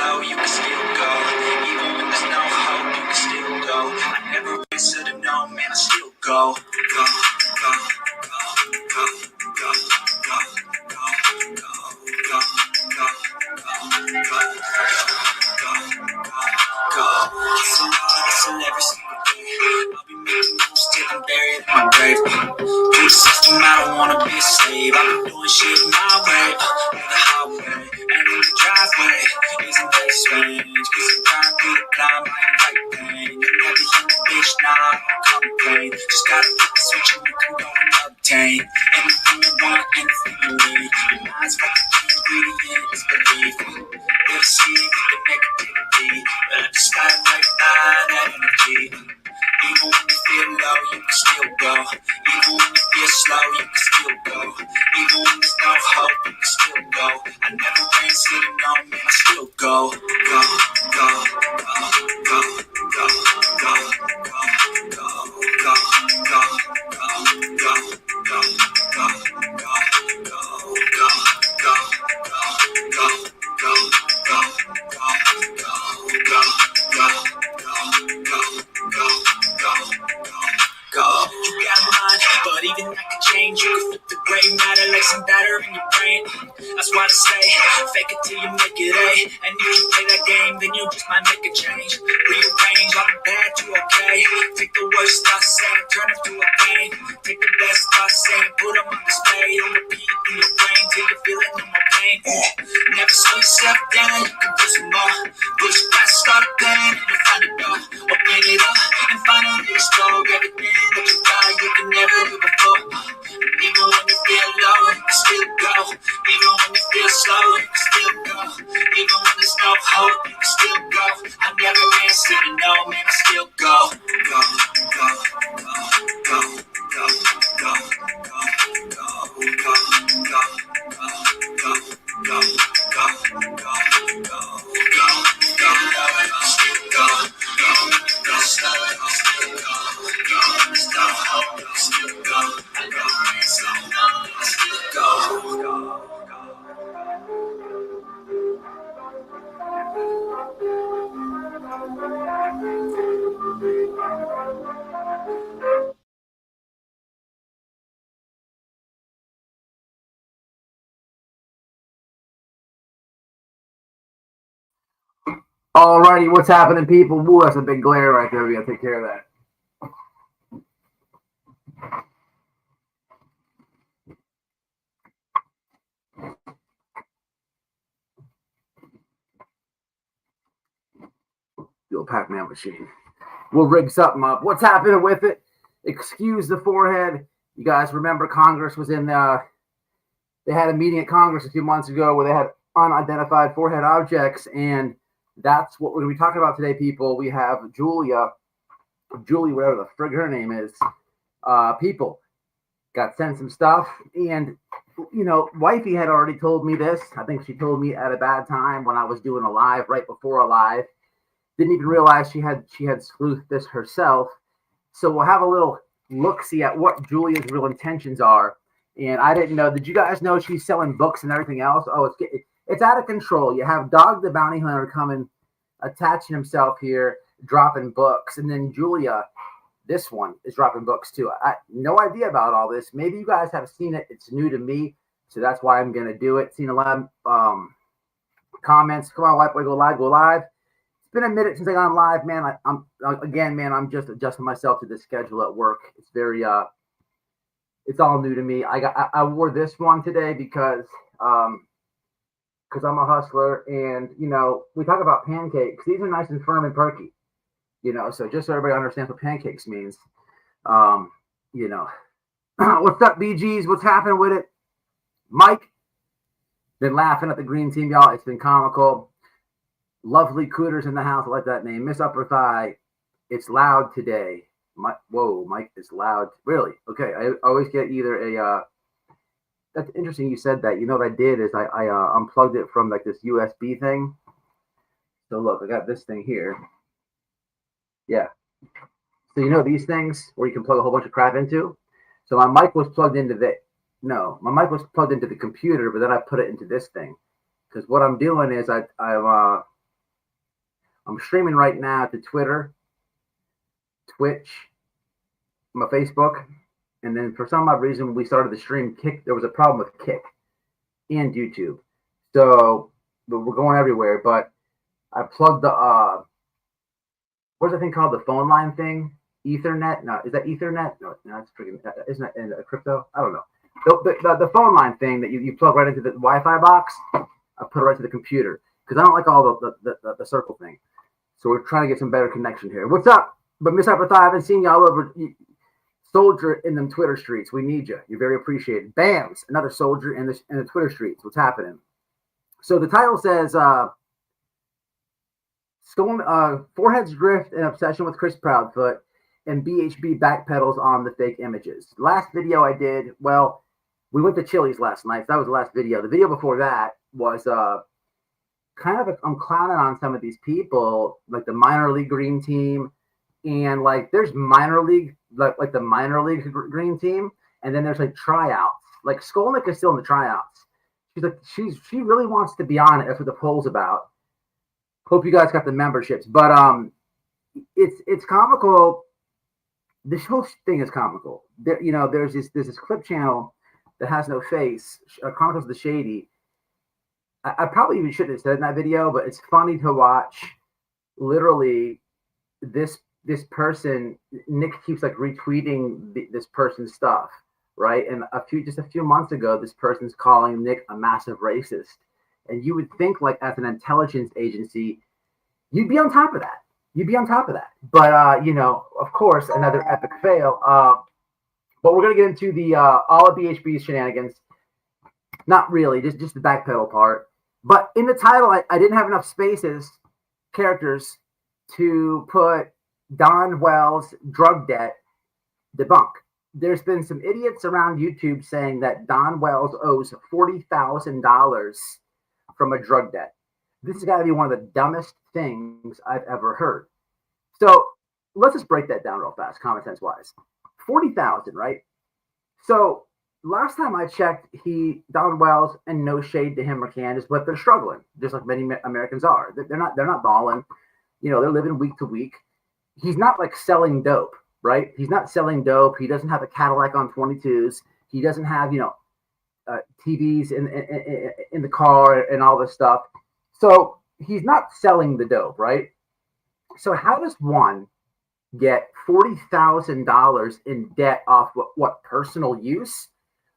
low, you can still go. Even when there's no hope, you can still go. I never answer to no, man, I still go. Go, go, go, go, go, go, go, go, go, go, go, go, go. Hustle hard, hustle every single day. I'll be making moves till I'm buried in my grave. Through the system, I don't wanna be a slave. I've been doing shit my way, on the highway, and in the driveway. Isn't that strange? Cause I'm trying through the climb, I ain't like pain. You never hear the bitch, nah, I don't complain. Just gotta flip the switch and you can go and obtain anything you want, anything you need. Your mind's got the key ingredient, is belief. We'll see with the negativity, but I just gotta break that energy. Even when you feel low, you can still go. Even when you feel slow, you can still go. Even when there's no hope, you can still go. I never answer to no, man, I still go. Go, go, go, go, go, go, go, go, go, go, go, go, go, go, go, go. You got a mind, but even that could change. You can flip the gray matter like some batter in your brain. That's why I say, fake it till you make it A. And if you play that game, then you just might make a change. Rearrange all the bad to okay. Take the worst I say, turn them to a pain. Take the best I say, put them on display. On repeat in your brain till you feel it, no more pain. Never slow yourself down, you can do some more. Push past, start a plan, and you find a door. Open it up, and finally explore everything that you thought you could never do before. Even when you feel low, you can still go. Even when you feel slow, you can still go. Even when there's no hope, you can still go. I never answer to no, man, I still go. Go, go, go, go, go, go, go, go, go, go, go, go, go, go, go, Alrighty, what's happening, people? Woo, that's a big glare right there. We gotta take care of that. The old Pac-Man machine. We'll rig something up. What's happening with it? Excuse the forehead. You guys remember Congress was in they had a meeting at Congress a few months ago where they had unidentified forehead objects, and that's what we're going to be talking about today, people. We have Julie, whatever the frig her name is. People got sent some stuff, and you know, wifey had already told me this. I think she told me at a bad time when I was doing a live, right before a live. Didn't even realize she had sleuthed this herself. So we'll have a little look-see at what Julia's real intentions are. And I didn't know. Did you guys know she's selling books and everything else? Oh, it's out of control. You have Dog the Bounty Hunter coming, attaching himself here, dropping books. And then Julia, this one, is dropping books too. I no idea about all this. Maybe you guys have seen it. It's new to me. So that's why I'm going to do it. Seen a lot of comments. Come on, white boy, go live, go live. It's been a minute since I got on live, man. I'm just adjusting myself to the schedule at work. It's very, it's all new to me. I wore this one today because I'm a hustler, and you know, we talk about pancakes. These are nice and firm and perky, you know. So just so everybody understands what pancakes means, you know. What's up, BGs? What's happening with it? Mike, been laughing at the green team, y'all. It's been comical. Lovely Cooters in the house. I like that name. Miss Upper Thigh. It's loud today. Whoa, Mike is loud. Really? Okay. I always get either a. That's interesting you said that. You know what I did is I unplugged it from like this USB thing. So look, I got this thing here. Yeah. So you know these things where you can plug a whole bunch of crap into? So my mic was plugged into my mic was plugged into the computer, but then I put it into this thing. Because what I'm doing is I'm streaming right now to Twitter, Twitch, my Facebook, and then for some odd reason, when we started the stream, there was a problem with Kick and YouTube. So we're going everywhere, but I plugged the, what's the thing called? The phone line thing? Ethernet? No, is that Ethernet? No, that's freaking, isn't that in crypto? I don't know. The phone line thing that you plug right into the Wi-Fi box, I put it right to the computer because I don't like all the circle thing. So we're trying to get some better connection here. What's up? But Miss Hyperthigh, I haven't seen you all over. Soldier in them Twitter streets. We need you. You're very appreciated. Bams, another soldier in the Twitter streets. What's happening? So the title says, Forehead's Grift and Obsession with Chris Proudfoot and BHB Backpedals on the fake images. Last video I did, well, we went to Chili's last night. So that was the last video. The video before that was I'm clowning on some of these people, like the minor league green team, and like there's minor league, like the minor league green team, and then there's like tryouts. Like Skolnik is still in the tryouts. She's like she really wants to be on it. That's what the poll's about. Hope you guys got the memberships, but it's comical. This whole thing is comical. There's this clip channel that has no face. Chronicles of the Shady. I probably even shouldn't have said in that video, but it's funny to watch. Literally, this person, Nick keeps like retweeting this person's stuff, right? And just a few months ago, this person's calling Nick a massive racist, and you would think like as an intelligence agency, you'd be on top of that. But of course, another epic fail. But we're gonna get into the all of BHB's shenanigans. Not really, just the backpedal part. But in the title, I didn't have enough characters to put Don Wells' drug debt debunk. There's been some idiots around YouTube saying that Don Wells owes $40,000 from a drug debt. This has got to be one of the dumbest things I've ever heard. So let's just break that down real fast, common sense wise. 40,000, right? So last time I checked, Don Wells, and no shade to him or Candace, but they're struggling, just like many Americans are. They're not balling. They're living week to week. He's not like selling dope, right? He's not selling dope. He doesn't have a Cadillac on 22s. He doesn't have, TVs in the car and all this stuff. So he's not selling the dope, right? So how does one get $40,000 in debt off what personal use?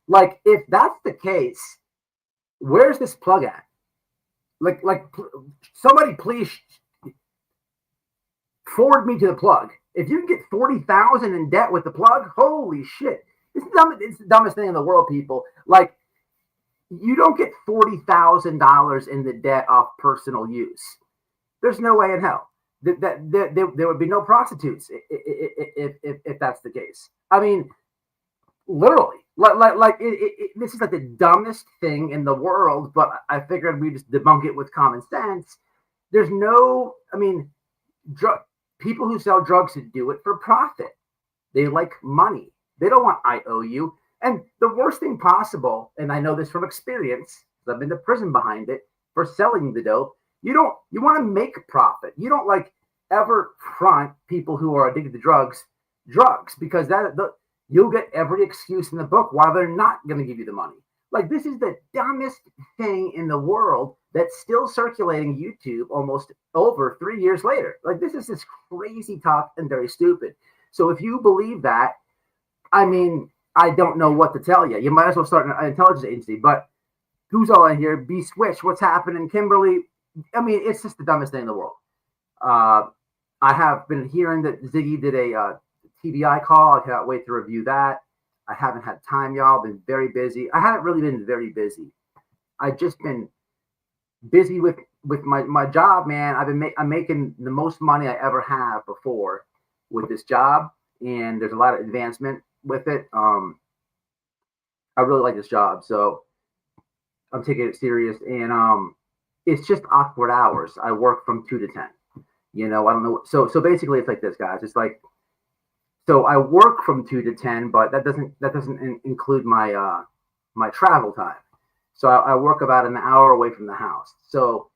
Like, if that's the case, where's this plug at? Like somebody please forward me to the plug. If you can get $40,000 in debt with the plug, holy shit. It's the dumbest thing in the world, people. Like, you don't get $40,000 in the debt off personal use. There's no way in hell. There would be no prostitutes if that's the case. I mean, literally, this is like the dumbest thing in the world, but I figured we just debunk it with common sense. There's no, people who sell drugs do it for profit. They like money. They don't want IOU. And the worst thing possible, and I know this from experience, because I've been to prison behind it, for selling the dope, you want to make profit. You don't ever front people who are addicted to drugs, because you'll get every excuse in the book why they're not going to give you the money. Like, this is the dumbest thing in the world that's still circulating YouTube almost over 3 years later. Like, this is just crazy talk and very stupid. So if you believe that, I don't know what to tell you. You might as well start an intelligence agency. But who's all in here? Be Switch. What's happening? Kimberly. It's just the dumbest thing in the world. I have been hearing that Ziggy did a TBI call. I cannot wait to review that. I haven't had time, y'all. Been very busy. I haven't really been very busy. I've just been busy with my job, man. I'm making the most money I ever have before with this job, and there's a lot of advancement with it. I really like this job, so I'm taking it serious, and it's just awkward hours. I work from 2 to 10. I don't know. So basically, it's like this, guys. It's like, so I work from 2 to 10, but that doesn't include my my travel time. So I work about an hour away from the house. So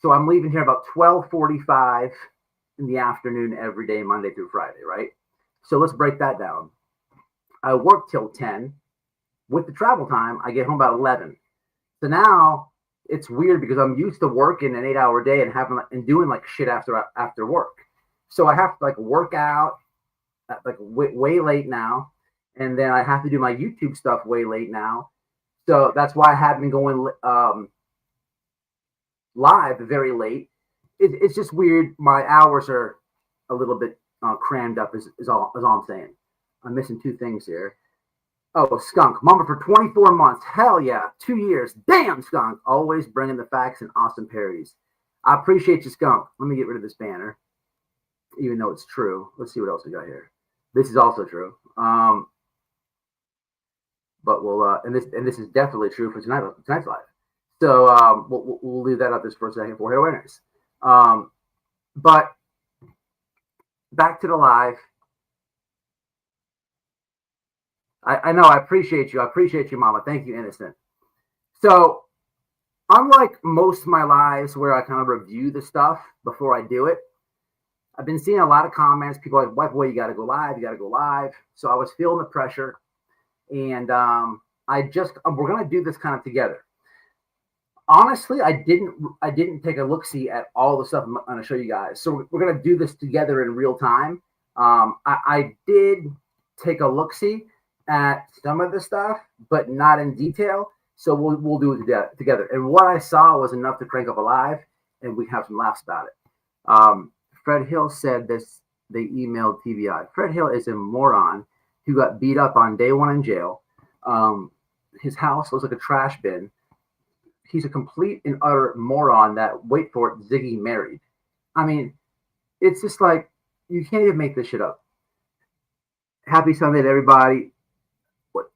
So I'm leaving here about 12:45 in the afternoon every day, Monday through Friday, right? So let's break that down. I work till 10. With the travel time, I get home about 11. So now it's weird because I'm used to working an 8-hour day and doing like shit after work. So I have to like work out at like way late now, and then I have to do my YouTube stuff way late now. So that's why I have been going live very late. It's just weird. My hours are a little bit crammed up. Is all I'm saying. I'm missing two things here. Oh, Skunk, Mama for 24 months. Hell yeah, 2 years. Damn, Skunk, always bringing the facts and awesome parodies. I appreciate you, Skunk. Let me get rid of this banner, even though it's true. Let's see what else we got here. This is also true. But we'll and this is definitely true for tonight's live. So we'll leave that up just for a second for head awareness. But back to the live. I know. I appreciate you. I appreciate you, Mama. Thank you, Innocent. So, unlike most of my lives where I kind of review the stuff before I do it, I've been seeing a lot of comments. People are like, "What boy, you got to go live. You got to go live." So I was feeling the pressure, and we're gonna do this kind of together. Honestly, I didn't take a look-see at all the stuff I'm going to show you guys. So we're going to do this together in real time. I did take a look-see at some of the stuff, but not in detail. So we'll do it together. And what I saw was enough to crank up a live, and we have some laughs about it. Fred Hill said this. They emailed TVI. Fred Hill is a moron who got beat up on day one in jail. His house was like a trash bin. He's a complete and utter moron that, wait for it, Ziggy married. I mean, it's just like, you can't even make this shit up. Happy Sunday to everybody. What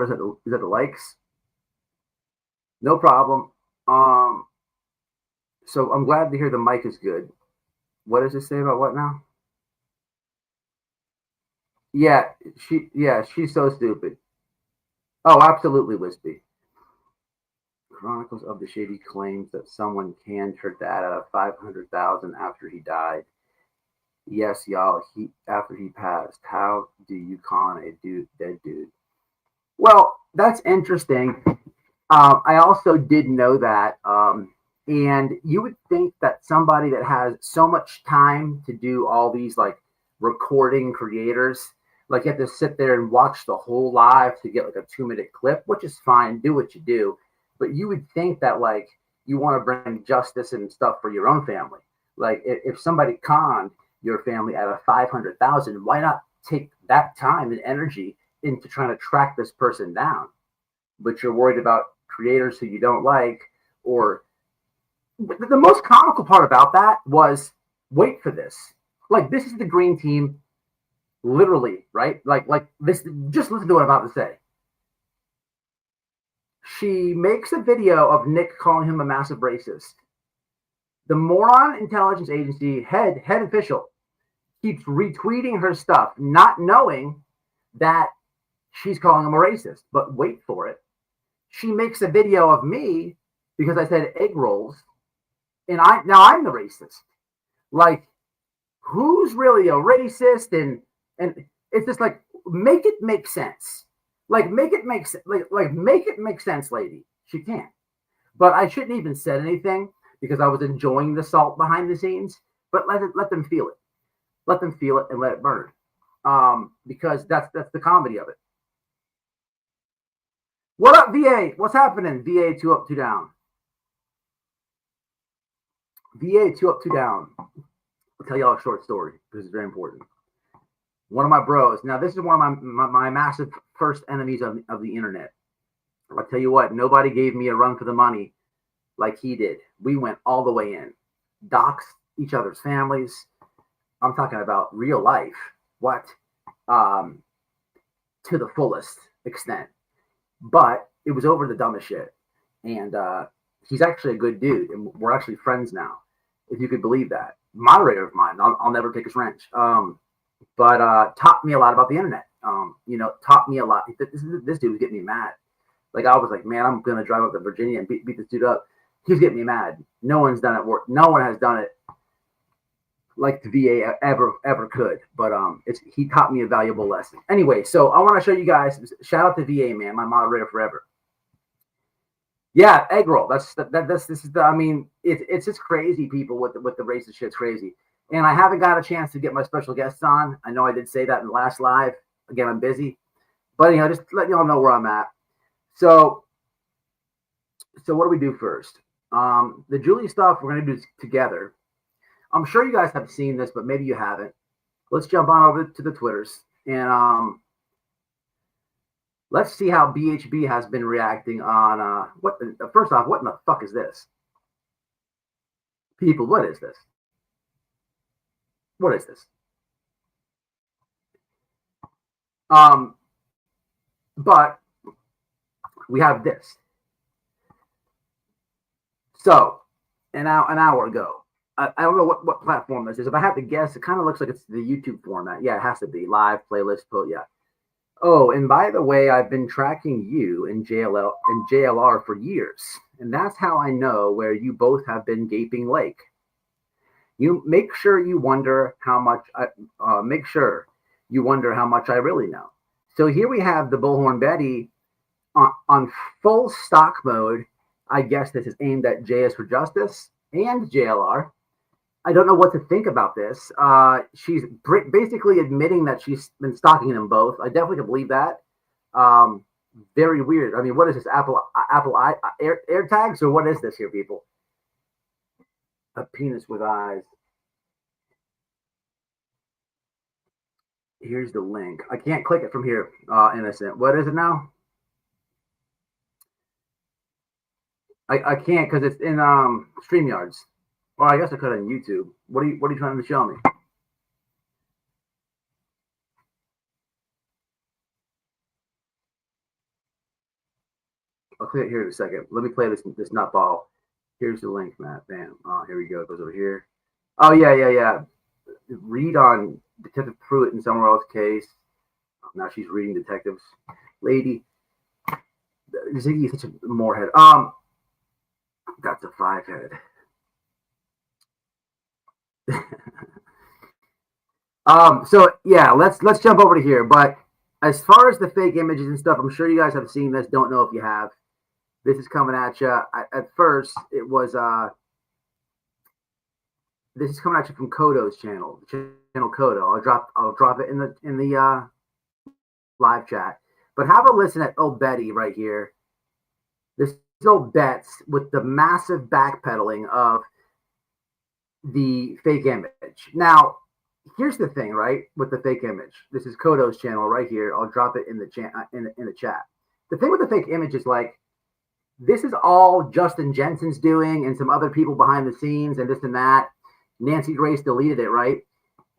is that? Is that the likes? No problem. So I'm glad to hear the mic is good. What does it say about what now? Yeah, she's so stupid. Oh, absolutely, Wispy. Chronicles of the Shady claims that someone canned her dad out of $500,000 after he died. Yes, y'all. After he passed. How do you con a dead dude? Well, that's interesting. I also did know that, and you would think that somebody that has so much time to do all these like recording creators, like you have to sit there and watch the whole live to get like a 2-minute clip, which is fine. Do what you do. But you would think that like you want to bring justice and stuff for your own family. Like if somebody conned your family out of $500,000, why not take that time and energy into trying to track this person down? But you're worried about creators who you don't like. Or the most comical part about that was, wait for this. Like this is the green team, literally, right? Like this. Just listen to what I'm about to say. She makes a video of Nick calling him a massive racist. The moron intelligence agency head official keeps retweeting her stuff, not knowing that she's calling him a racist. But wait for it. She makes a video of me because I said egg rolls, and now I'm the racist. Like, who's really a racist? And it's just like, make it make sense. Like make it make sense, lady. She can't. But I shouldn't even said anything because I was enjoying the salt behind the scenes. But let them feel it. Let them feel it and let it burn. Because that's the comedy of it. What up, VA? What's happening? VA 2 up, 2 down. VA 2 up, 2 down. I'll tell y'all a short story because it's very important. One of my bros. Now, this is one of my massive first enemies of the internet. I'll tell you what, nobody gave me a run for the money like he did. We went all the way in. Doxed each other's families. I'm talking about real life. What? To the fullest extent. But it was over the dumbest shit. And he's actually a good dude. And we're actually friends now, if you could believe that. Moderator of mine. I'll never take his wrench. But taught me a lot about the internet. Taught me a lot. This dude was getting me mad. Like I was like, man, I'm gonna drive up to Virginia and beat this dude up. he's getting me mad. No one's done it. No one has done it like the VA ever could. But he taught me a valuable lesson. Anyway, so I want to show you guys. Shout out to VA, man, my moderator forever. Yeah, egg roll. This is the. I mean, it's just crazy, people, with the racist shit's crazy. And I haven't got a chance to get my special guests on. I know I did say that in the last live. Again, I'm busy, but just to let y'all know where I'm at. So what do we do first? The Julie stuff we're gonna do together. I'm sure you guys have seen this, but maybe you haven't. Let's jump on over to the Twitters and let's see how BHB has been reacting on first off, what in the fuck is this? People, what is this? What is this? But we have this. So an hour ago, I don't know what platform this is. If I have to guess, it kind of looks like it's the YouTube format. Yeah, it has to be live playlist. Yeah. Oh, and by the way, I've been tracking you in JLR for years, and that's how I know where you both have been gaping lake. You make sure you wonder how much I really know. So here we have the Bullhorn Betty on full stock mode. I guess this is aimed at JS for Justice and JLR. I don't know what to think about this. She's basically admitting that she's been stalking them both. I definitely can believe that. Very weird. I mean, what is this? Apple AirTags, or what is this here, people? A penis with eyes. Here's the link. I can't click it from here. Innocent. What is it now? I can't because it's in StreamYards. Well, I guess I could on YouTube. What are you trying to show me? I'll click it here in a second. Let me play this nutball. Here's the link, Matt. Bam. Oh, here we go. It goes over here. Oh, yeah. Read on Detective Pruitt in Somewhere Else case. Now she's reading detectives. Lady. Ziggy is such a morehead. That's a 5-head. So yeah, let's jump over to here. But as far as the fake images and stuff, I'm sure you guys have seen this. Don't know if you have. This is coming at you. At first, it was this is coming at you from Kodo's channel Kodo. I'll drop it in the live chat. But have a listen at old Betty right here. This is old Betts with the massive backpedaling of the fake image. Now, here's the thing, right? With the fake image, this is Kodo's channel right here. I'll drop it in the chat. The thing with the fake image is like, this is all Justin Jensen's doing and some other people behind the scenes and this and that. Nancy Grace deleted it, right?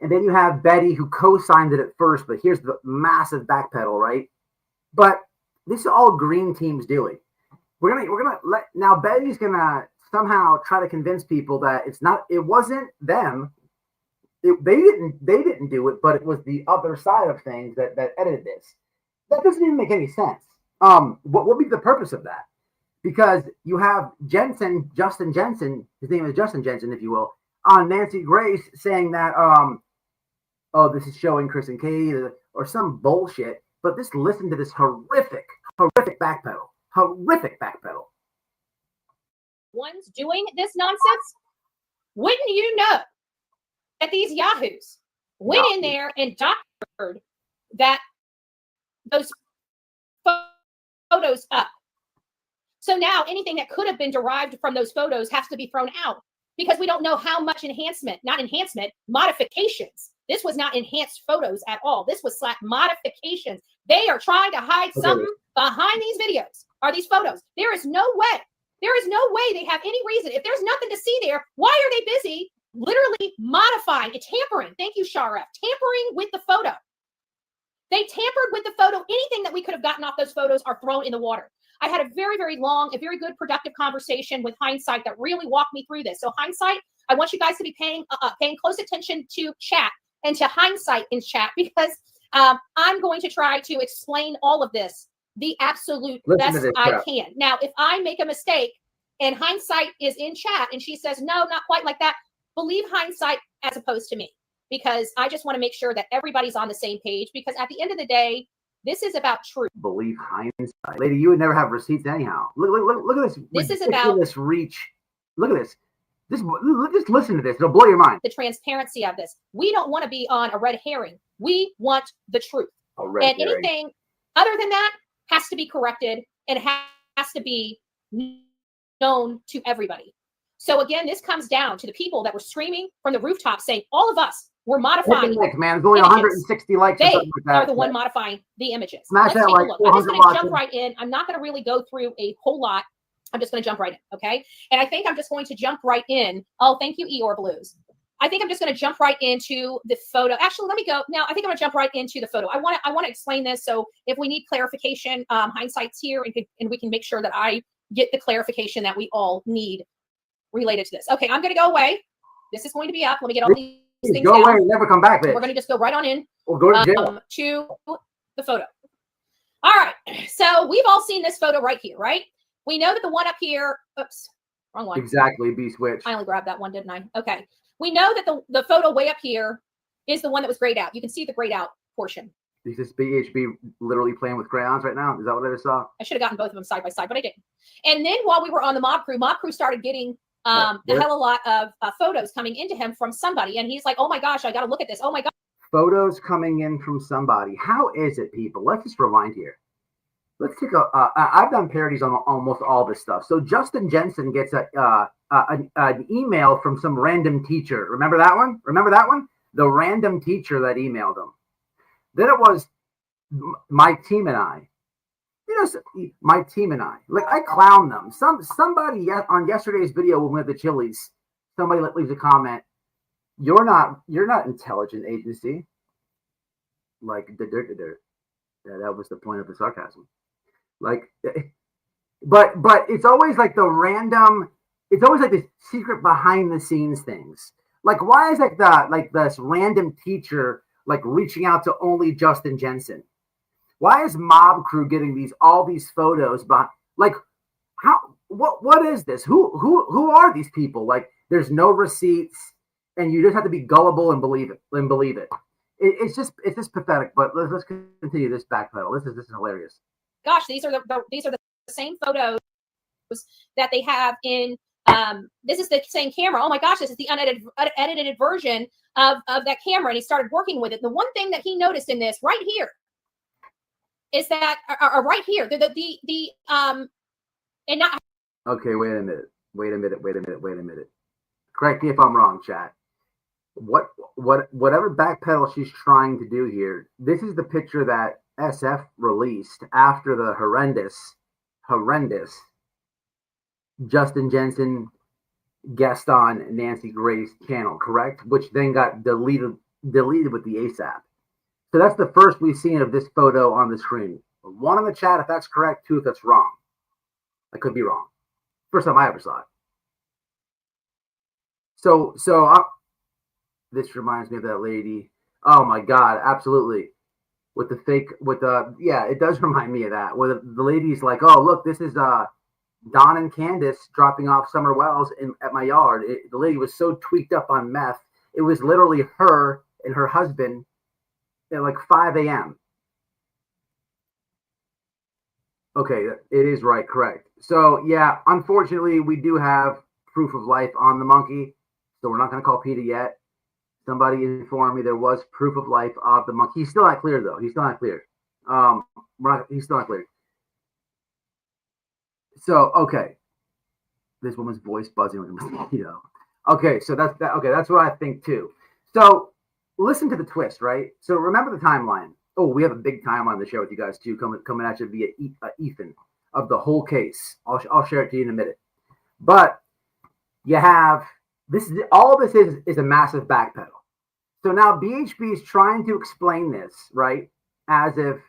And then you have Betty who co-signed it at first, but here's the massive backpedal, right? But this is all Green Team's doing. We're gonna let now Betty's gonna somehow try to convince people that it wasn't them. They didn't do it, but it was the other side of things that edited this. That doesn't even make any sense. What would be the purpose of that? Because you have Justin Jensen, his name is Justin Jensen, if you will, on Nancy Grace saying that this is showing Chris and Katie or some bullshit. But listen to this horrific backpedal. Ones doing this nonsense, wouldn't you know that these yahoos went in there and doctored those photos up? So now anything that could have been derived from those photos has to be thrown out because we don't know how much modifications. This was not enhanced photos at all. This was modifications. They are trying to hide something behind these videos or these photos. There is no way they have any reason. If there's nothing to see there, why are they busy literally modifying and tampering? Thank you, Sharef. Tampering with the photo. They tampered with the photo. Anything that we could have gotten off those photos are thrown in the water. I had a very, very long, a very good, productive conversation with Hindsight that really walked me through this. So Hindsight, I want you guys to be paying close attention to chat and to Hindsight in chat because I'm going to try to explain all of this the absolute best I can. Now, if I make a mistake, and hindsight is in chat and she says, no, not quite like that, believe hindsight as opposed to me, because I just want to make sure that everybody's on the same page, because at the end of the day, this is about truth. Believe hindsight. Lady, you would never have receipts anyhow. Look at this. This is about this reach. Look at this. Just listen to this. It'll blow your mind. The transparency of this. We don't want to be on a red herring. We want the truth. And anything other than that has to be corrected and has to be known to everybody. So again, this comes down to the people that were screaming from the rooftop saying, all of us were modifying. Like, man, there's only 160 likes. They like that. are the one modifying the images. Smash Let's that take a like look. I'm just going to jump right in. I'm not going to really go through a whole lot. I'm just going to jump right in, okay? And I think I'm just going to jump right in. Oh, thank you, Eeyore Blues. I think I'm just going to jump right into the photo. Actually, let me go. Now, I think I'm going to jump right into the photo. I want to explain this. So if we need clarification, hindsight's here, and we can make sure that I get the clarification that we all need related to this. Okay, I'm going to go away. This is going to be up. Let me get all these things go down. away and never come back. We're going to just go right on in or go to jail. To the photo. All right. So we've all seen this photo right here, right? We know that the one up here, oops, wrong one. Exactly, B-switch. I only grabbed that one, didn't I? Okay. We know that the photo way up here is the one that was grayed out. You can see the grayed out portion. Is this BHB literally playing with crayons right now? Is that what I just saw? I should have gotten both of them side by side, but I didn't. And then while we were on the mob crew started getting a hell of a lot of photos coming into him from somebody. And he's like, oh my gosh, I got to look at this. Oh my God. Photos coming in from somebody. How is it, people? Let's just rewind here. Let's take I've done parodies on almost all this stuff. So Justin Jensen gets an email from some random teacher. Remember that one? The random teacher that emailed him. Then it was my team and I. My team and I. Like, I clown them. Somebody on yesterday's video when we went to Chili's, somebody leaves a comment. You're not intelligent agency. Like, that was the point of the sarcasm. Like, but it's always like the random. It's always like this secret behind the scenes things. Like, why is this random teacher like reaching out to only Justin Jensen? Why is Mob Crew getting all these photos? But like, what is this? Who are these people? Like, there's no receipts, and you just have to be gullible and believe it. It's just pathetic. But let's continue this backpedal. This is hilarious. Gosh, these are the same photos that they have in. This is the same camera. Oh my gosh, this is the unedited version of that camera, and he started working with it. The one thing that he noticed in this right here is that right here, and not. Okay, wait a minute. Correct me if I'm wrong, chat. Whatever backpedal she's trying to do here, this is the picture that SF released after the horrendous Justin Jensen guest on Nancy Grace's channel, correct? Which then got deleted with the ASAP. So that's the first we've seen of this photo on the screen. One in the chat if that's correct, two if that's wrong. I could be wrong. First time I ever saw it. So this reminds me of that lady. Oh my God, absolutely. It does remind me of that. Where the lady's like, oh, look, this is Don and Candace dropping off Summer Wells at my yard. The lady was so tweaked up on meth. It was literally her and her husband at like 5 a.m. Okay, it is right, correct. So yeah, unfortunately, we do have proof of life on the monkey. So we're not going to call PETA yet. Somebody informed me there was proof of life of the monkey. He's still not clear, though. He's still not clear. He's still not clear. So, okay. This woman's voice buzzing like a mosquito. Okay, so that's that. Okay, that's what I think, too. So, listen to the twist, right? So, remember the timeline. Oh, we have a big timeline to share with you guys, too, coming at you via Ethan of the whole case. I'll share it to you in a minute. But you have this. All this is a massive backpedal. So now BHB is trying to explain this, right, as if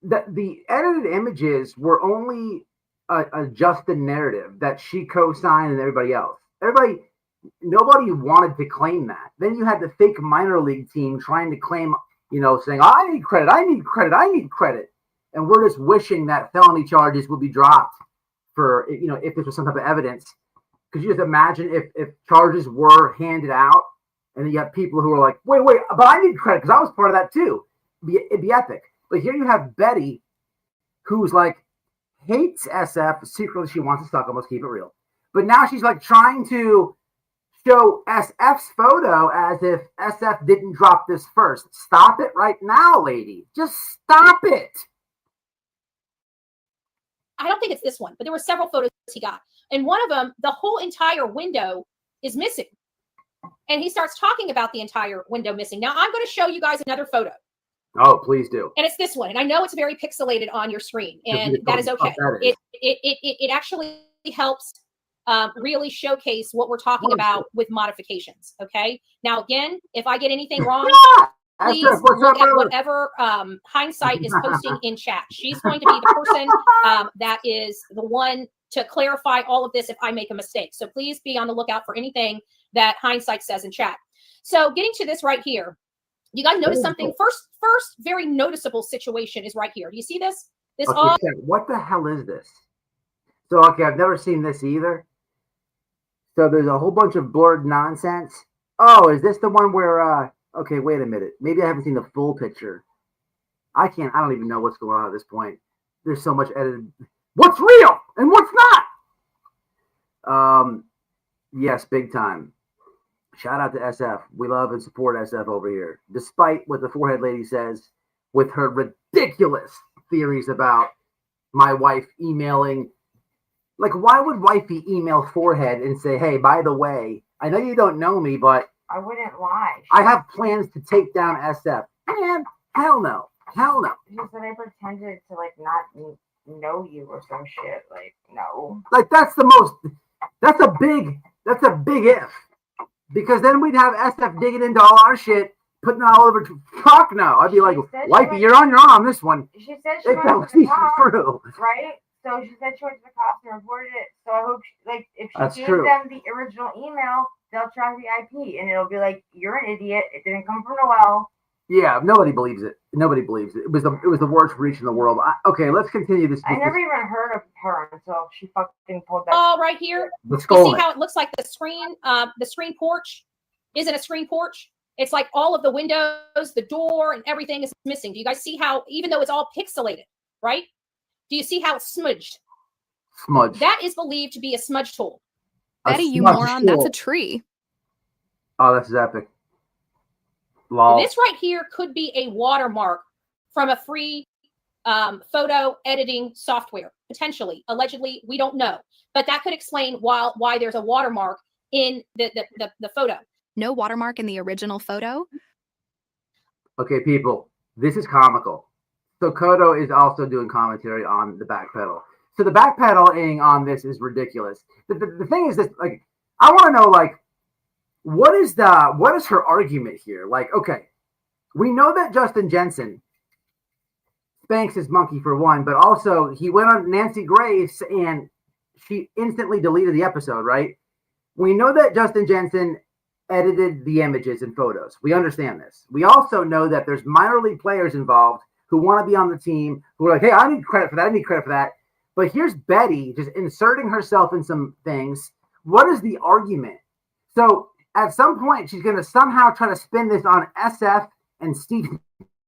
the edited images were only a Justin narrative that she co-signed and everybody else. Nobody wanted to claim that. Then you had the fake minor league team trying to claim, saying, I need credit. And we're just wishing that felony charges would be dropped for, if this was some type of evidence. Could you just imagine if charges were handed out and then you have people who are like, wait, but I need credit because I was part of that too. It'd be epic. But here you have Betty, who's like, hates SF. Secretly, she wants to suck them. Let's keep it real. But now she's like trying to show SF's photo as if SF didn't drop this first. Stop it right now, lady. Just stop it. I don't think it's this one, but there were several photos he got. And one of them, the whole entire window is missing. And he starts talking about the entire window missing. Now, I'm going to show you guys another photo. Oh, please do. And it's this one. And I know it's very pixelated on your screen, and that is okay. It actually helps really showcase what we're talking about with modifications. Okay. Now, again, if I get anything wrong, please look at whatever Hindsight is posting in chat. She's going to be the person that is the one to clarify all of this if I make a mistake. So please be on the lookout for anything that Hindsight says in chat. So getting to this right here, you guys notice something? First very noticeable situation is right here. Do you see this? What the hell is this? So, okay, I've never seen this either. So there's a whole bunch of blurred nonsense. Oh, is this the one where, okay, wait a minute. Maybe I haven't seen the full picture. I don't even know what's going on at this point. There's so much edited. What's real and what's not? Yes, big time. Shout out to SF. We love and support SF over here. Despite what the forehead lady says with her ridiculous theories about my wife emailing. Like, why would wifey email forehead and say, hey, by the way, I know you don't know me, but I wouldn't lie. I have plans to take down SF. Man, hell no. Hell no. She said I pretended to, like, not know you or some shit. Like, no. Like, that's a big if. Because then we'd have SF digging into all our shit, putting it all over. Fuck no. I'd be like, wifey, you're on your own on this one. She said she went to the cops, right? So she said she went to the cops and reported it. So I hope, if she gives them the original email, they'll track the IP, and it'll be like, you're an idiot. It didn't come from Noelle. Yeah, nobody believes it. Nobody believes it. It was the worst reach in the world. Okay, let's continue this. I never even heard of her until she fucking pulled that. Oh, right here. The You Skolnik. see how it looks like the screen porch isn't a screen porch? It's like all of the windows, the door, and everything is missing. Do you guys see how, even though it's all pixelated, right? Do you see how it's smudged? Smudge. That is believed to be a smudge tool. Betty, you moron, that's a tree. Oh, this is epic. Lol. This right here could be a watermark from a free photo editing software, potentially. Allegedly, we don't know. But that could explain why there's a watermark in the photo. No watermark in the original photo? Okay, people, this is comical. So Kodo is also doing commentary on the backpedal. So the backpedaling on this is ridiculous. The thing is this, like, I want to know, like, what is her argument here? Like, okay, we know that Justin Jensen spanks his monkey for one, but also he went on Nancy Grace and she instantly deleted the episode, right? We know that Justin Jensen edited the images and photos. We understand this. We also know that there's minor league players involved who want to be on the team, who are like, hey, I need credit for that. I need credit for that. But here's Betty just inserting herself in some things. What is the argument? So at some point, she's going to somehow try to spin this on SF and Steve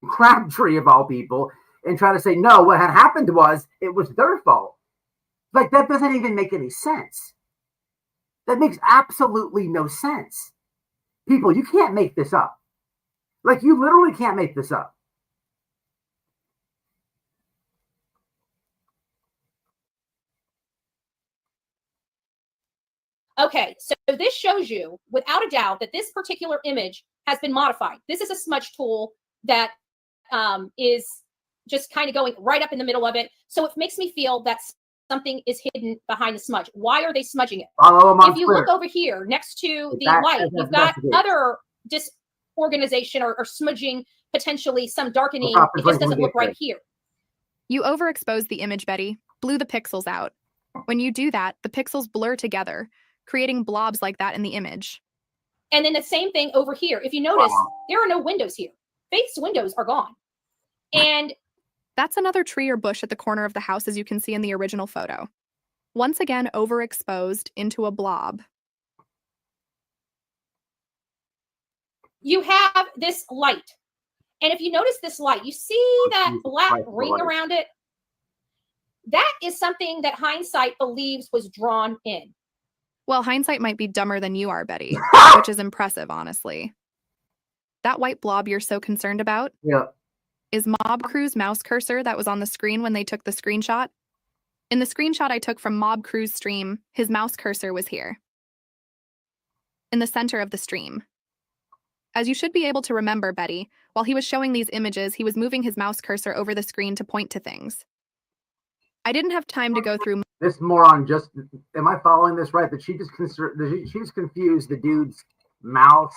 Crabtree, of all people, and try to say, no, what had happened was it was their fault. Like, that doesn't even make any sense. That makes absolutely no sense. People, you can't make this up. Like, you literally can't make this up. Okay, so this shows you, without a doubt, that this particular image has been modified. This is a smudge tool that is just kind of going right up in the middle of it. So it makes me feel that something is hidden behind the smudge. Why are they smudging it? If you look over here next to the light, you've got other disorganization or smudging, potentially some darkening. It just doesn't look right here. You overexposed the image, Betty. Blew the pixels out. When you do that, the pixels blur together, creating blobs like that in the image. And then the same thing over here. If you notice, there are no windows here. Face windows are gone. And that's another tree or bush at the corner of the house, as you can see in the original photo. once again overexposed into a blob. You have this light. And if you notice this light, you see that black ring around it? That is something that hindsight believes was drawn in. Well, hindsight might be dumber than you are, Betty, which is impressive, honestly. That white blob you're so concerned about is Mob Crew's mouse cursor that was on the screen when they took the screenshot. In the screenshot I took from Mob Crew's stream, his mouse cursor was here, in the center of the stream. As you should be able to remember, Betty, while he was showing these images, he was moving his mouse cursor over the screen to point to things. I didn't have time to go through. This moron just, am I following this right? That she just confused the dude's mouse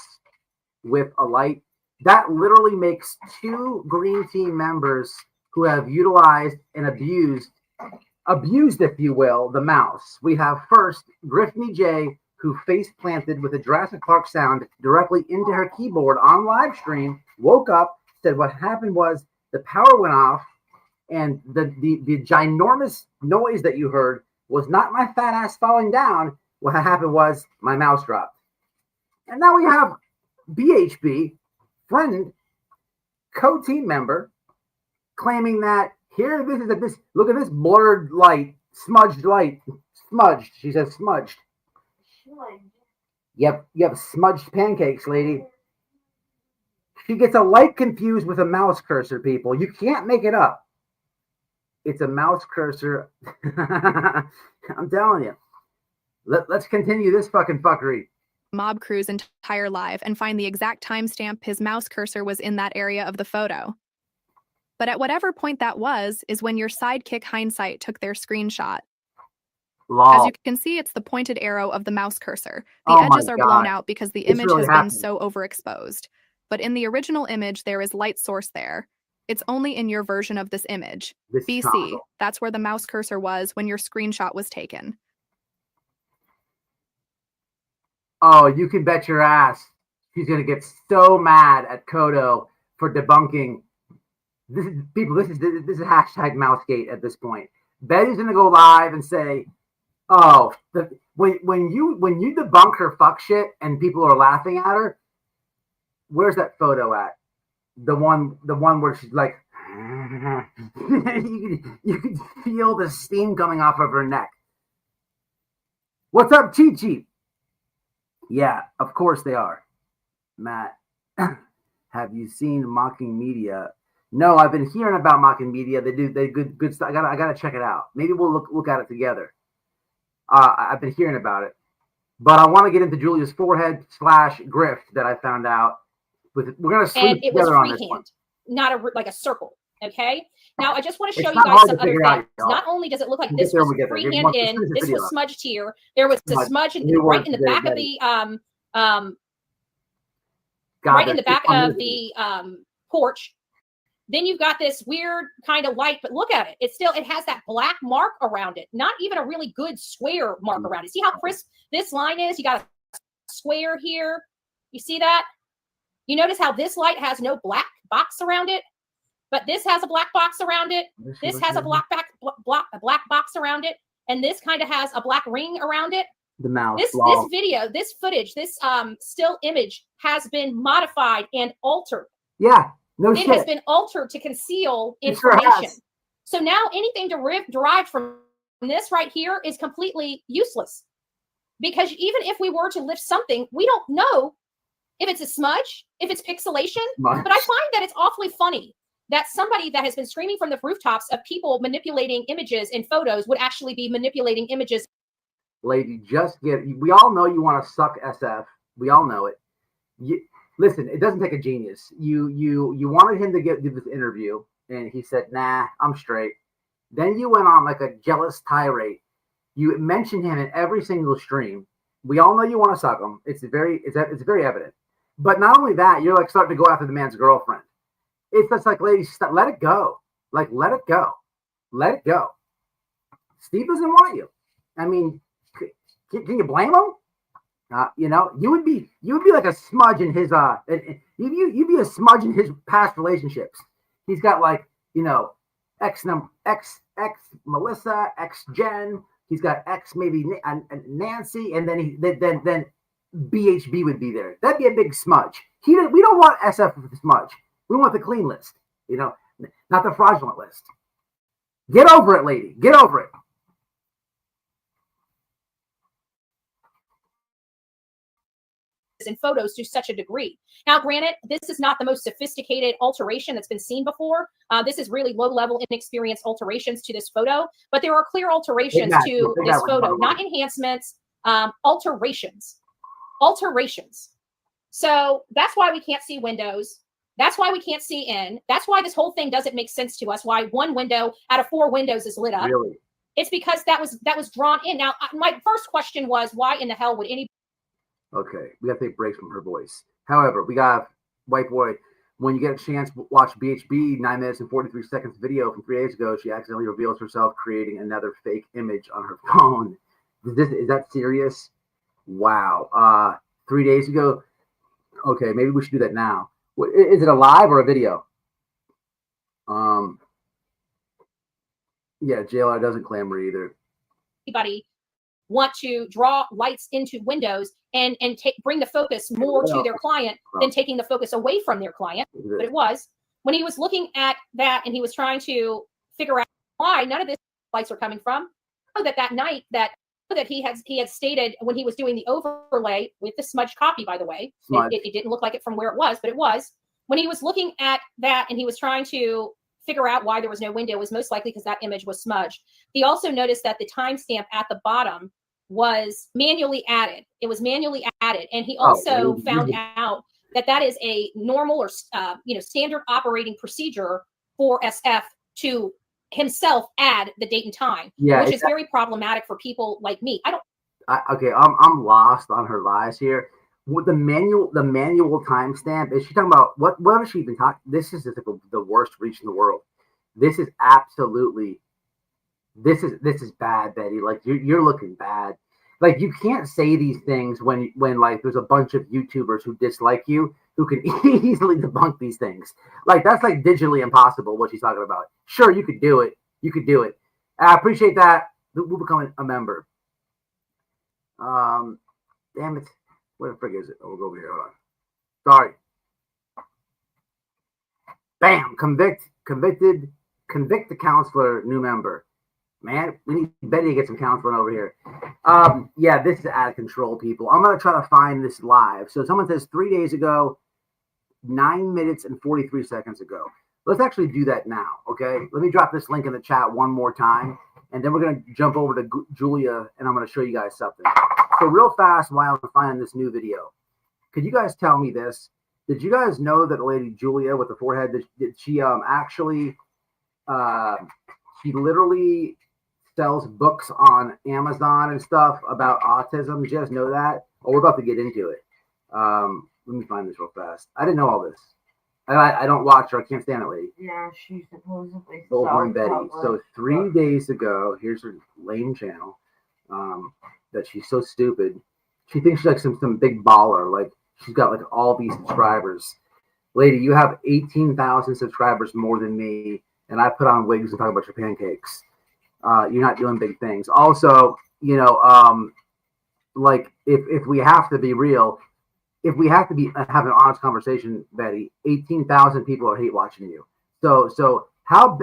with a light. That literally makes two green team members who have utilized and abused, if you will, the mouse. We have first Grift J, who face planted with a Jurassic Park sound directly into her keyboard on live stream, woke up, said what happened was the power went off, and the ginormous noise that you heard was not my fat ass falling down. What happened was my mouse dropped. And now we have BHB, friend, co-team member, claiming that here, look at this blurred light, smudged light, smudged. She says smudged. Yep, you have smudged pancakes, lady. She gets a light confused with a mouse cursor, people. You can't make it up. It's a mouse cursor. I'm telling you. Let's continue this fucking fuckery. Mob Crew's entire live and find the exact timestamp his mouse cursor was in that area of the photo. But at whatever point that was is when your sidekick hindsight took their screenshot. As you can see, it's the pointed arrow of the mouse cursor. The edges are blown out because the image has been so overexposed. But in the original image, there is light source there. It's only in your version of this image. BC, that's where the mouse cursor was when your screenshot was taken. Oh, you can bet your ass she's going to get so mad at Kodo for debunking. This is hashtag Mousegate at this point. Betty's going to go live and say, oh, when you debunk her fuck shit and people are laughing at her, where's that photo at? The one where she's like, you can feel the steam coming off of her neck. What's up, Chi-Chi? Yeah, of course they are. Matt, have you seen Mocking Media? No, I've been hearing about Mocking Media. They good stuff. I gotta check it out. Maybe we'll look at it together. I've been hearing about it, but I want to get into Julia's forehead / grift that I found out. We're gonna sleep together on this one. Not like a circle. Okay. Now I just want to show you guys some other things. Not only does it look like this was freehand in, this was smudged here. There was a smudge right in the back of the right in the back of the porch. Then you've got this weird kind of light, but look at it. It has that black mark around it. Not even a really good square mark around it. See how crisp this line is? You got a square here. You see that? You notice how this light has no black box around it, but this has a black box around it. This has a black box around it, and this kind of has a black ring around it. The mouse. This video, this footage, this still image has been modified and altered. Yeah, no shit. It has been altered to conceal information. So now anything derived from this right here is completely useless, because even if we were to lift something, we don't know if it's a smudge, if it's pixelation. But I find that it's awfully funny that somebody that has been screaming from the rooftops of people manipulating images and photos would actually be manipulating images. Lady, we all know you want to suck SF. We all know it. Listen, it doesn't take a genius. You wanted him to do this interview, and he said, nah, I'm straight. Then you went on like a jealous tirade. You mentioned him in every single stream. We all know you want to suck him. It's very evident. But not only that, you're like starting to go after the man's girlfriend. It's just like, ladies, let it go. Like, let it go. Let it go. Steve doesn't want you. I mean, can you blame him? You would be like a smudge in his you'd be a smudge in his past relationships. He's got like, ex Melissa, ex Jen, He's got X, maybe Nancy, and then then BHB would be there. That'd be a big smudge. We don't want SF with the smudge. We want the clean list, you know, not the fraudulent list. Get over it, lady. Get over it. In photos to such a degree. Now, granted, this is not the most sophisticated alteration that's been seen before. This is really low-level, inexperienced alterations to this photo, but there are clear alterations to this photo, not enhancements, alterations. So that's why we can't see windows. That's why we can't see in. That's why this whole thing doesn't make sense to us. Why one window out of 4 windows is lit up? Really? It's because that was drawn in. Now, my first question was, why in the hell would anybody? Okay, we got to take breaks from her voice. However, we got White Boy. When you get a chance, watch BHB 9 minutes and 43 seconds video from 3 days ago. She accidentally reveals herself creating another fake image on her phone. Is that serious? Wow. 3 days ago. Okay, maybe we should do that now. Is it a live or a video? Yeah, JLR doesn't clamor either. Anybody want to draw lights into windows and bring the focus more to their client than taking the focus away from their client. But it was when he was looking at that and he was trying to figure out why none of these lights are coming from. That night that he had stated when he was doing the overlay with the smudge copy, by the way, it didn't look like it from where it was, but it was when he was looking at that and he was trying to figure out why there was no window, was most likely because that image was smudged. He also noticed that the timestamp at the bottom was manually added. It was manually added. And he also found out that is a normal or standard operating procedure for SF to himself add the date and time, which is very problematic for people like me. I'm lost on her lies here. With the manual timestamp, is she talking about what is she even talking? This is just like the worst reach in the world. This is absolutely, this is bad, Betty. Like you're looking bad. Like you can't say these things when like there's a bunch of YouTubers who dislike you who can easily debunk these things. Like that's like digitally impossible what she's talking about. Sure, you could do it. I appreciate that. We'll become a member. Damn it. Where the frig is it? Oh, we'll go over here. Hold on. Sorry. Bam. Convict the counselor, new member. Man, we need Betty to get some counseling over here. Yeah, this is out of control, people. I'm going to try to find this live. So someone says 3 days ago, 9 minutes and 43 seconds ago. Let's actually do that now, okay? Let me drop this link in the chat one more time, and then we're going to jump over to Julia, and I'm going to show you guys something. So real fast, while I'm finding this new video, could you guys tell me this? Did you guys know that the lady Julia with the forehead, did she actually, she literally sells books on Amazon and stuff about autism? Did you guys know that? Oh, we're about to get into it. Let me find this real fast. I didn't know all this. I don't watch her. I can't stand it, lady. Yeah, she supposedly Bullhorn Betty. So 3 days ago, here's her lame channel. That she's so stupid. She thinks she's like some big baller. Like she's got like all these subscribers. Lady, you have 18,000 subscribers more than me, and I put on wigs and talk about your pancakes. You're not doing big things. Also, like if we have to be real, if we have to have an honest conversation, Betty, 18,000 people are hate watching you. So how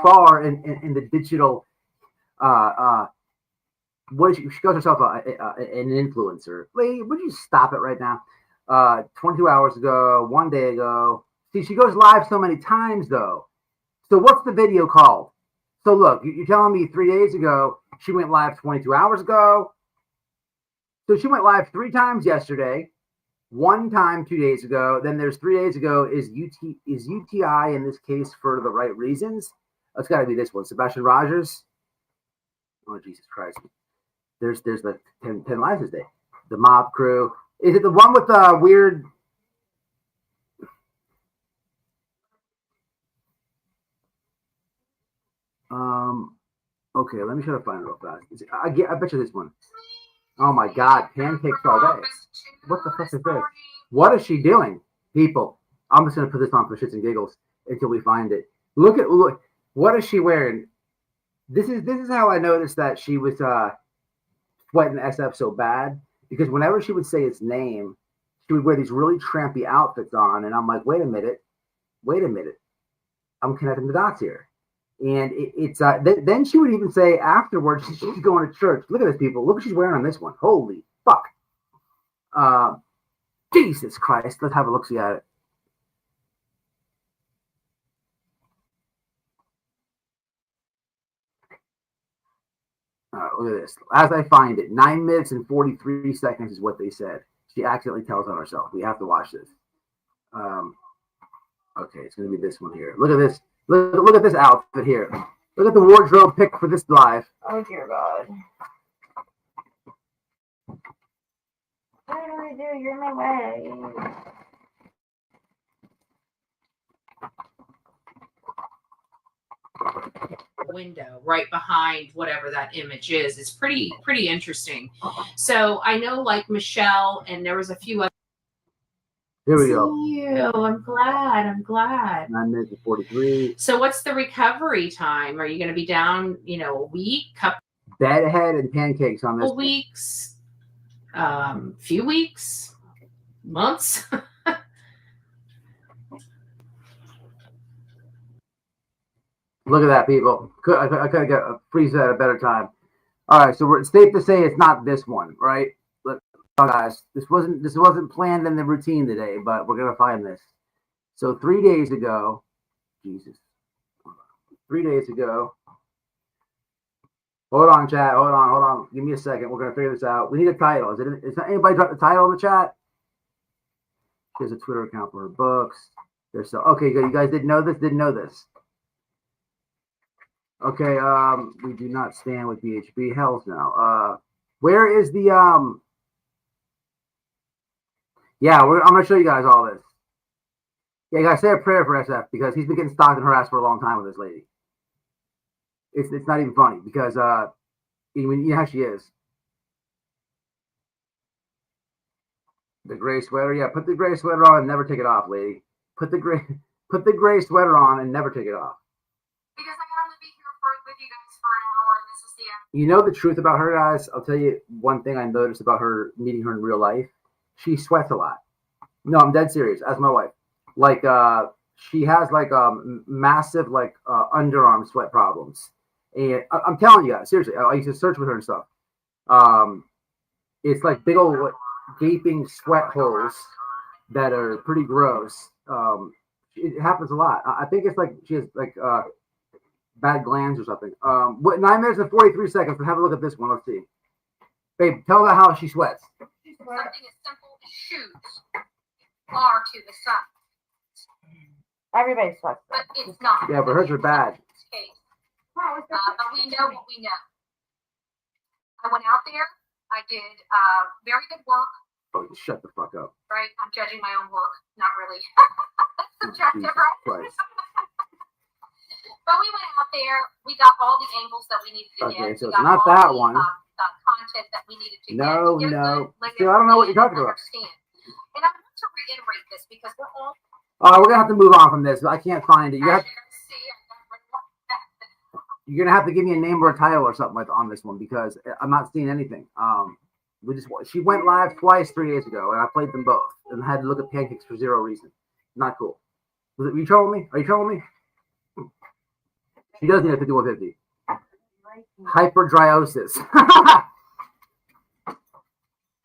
far in the digital what is she calls herself an influencer. Lady, would you stop it right now? 22 hours ago, 1 day ago. See, she goes live so many times though. So what's the video called? So look, you're telling me 3 days ago she went live 22 hours ago. So she went live 3 times yesterday, 1 time 2 days ago. Then there's 3 days ago. Is UTI in this case for the right reasons? It's got to be this one, Sebastian Rogers. Oh Jesus Christ! There's the 10 lives this day. The Mob Crew. Is it the one with the weird? Okay, let me try to find it real fast. I bet you this one. Oh my God, pancakes all day. What the fuck is this? What is she doing, people? I'm just gonna put this on for shits and giggles until we find it. Look. What is she wearing? This is how I noticed that she was sweating SF so bad, because whenever she would say its name, she would wear these really trampy outfits on, and I'm like, wait a minute, I'm connecting the dots here. And then she would even say afterwards she's going to church. Look at this, people. Look what she's wearing on this one. Holy fuck. Jesus Christ. Let's have a look-see at it. Look at this. As I find it, 9 minutes and 43 seconds is what they said. She accidentally tells on herself. We have to watch this. Okay, it's going to be this one here. Look at this. Look at this outfit here. Look at the wardrobe pick for this live. Oh, dear God. What do I do? You're in my way. Window right behind whatever that image is. It's pretty interesting. So I know, like Michelle, and there was a few other. Here we go. You. I'm glad. 9 minutes and 43. So what's the recovery time? Are you going to be down, a week? Bedhead and pancakes on this. Couple weeks? Few weeks? Months? Look at that, people. I could have freeze at a better time. All right, so it's safe to say it's not this one, right? Look, guys, this wasn't planned in the routine today, but we're gonna find this. So 3 days ago, Jesus, 3 days ago. Hold on, chat. Hold on. Give me a second. We're gonna figure this out. We need a title. Is anybody dropped the title in the chat? She has a Twitter account for her books. Okay, good. You guys didn't know this. Okay, we do not stand with BHB. Hells no. Where is the Yeah, I'm gonna show you guys all this. Yeah, you guys say a prayer for SF because he's been getting stalked and harassed for a long time with this lady. It's not even funny because you know how she is. The gray sweater, yeah. Put the gray sweater on and never take it off, lady. Put the gray sweater on and never take it off. Because I can only be here with you guys for an hour, and this is the end. You know the truth about her, guys? I'll tell you one thing I noticed about her, meeting her in real life. She sweats a lot. No, I'm dead serious. As my wife. Like, she has, like, massive, like, underarm sweat problems. And I'm telling you guys, seriously, I used to search with her and stuff. It's like big old gaping sweat holes that are pretty gross. It happens a lot. I think it's like she has, like, bad glands or something. 9 minutes and 43 seconds. Let's have a look at this one. Let's see. Babe, tell her how she sweats. Something as simple as shoes are to the sun. Everybody sweats. But it's not. Yeah, but hers are bad. But we know what we know. I went out there. I did very good work. Oh, shut the fuck up. Right? I'm judging my own work. Not really. Subjective, right? But we went out there. We got all the angles that we needed to get. Okay, so it's not that one. Content that we needed to get. No. Still, I don't know what you're talking about. And I want to reiterate this because we're all. We're gonna have to move on from this. I can't find it. You're gonna have to give me a name or a title or something like on this one because I'm not seeing anything. She went live twice 3 days ago, and I played them both and had to look at pancakes for zero reason. Not cool. Are you trolling me? Are you trolling me? She does need a 5150. Hyperdryosis.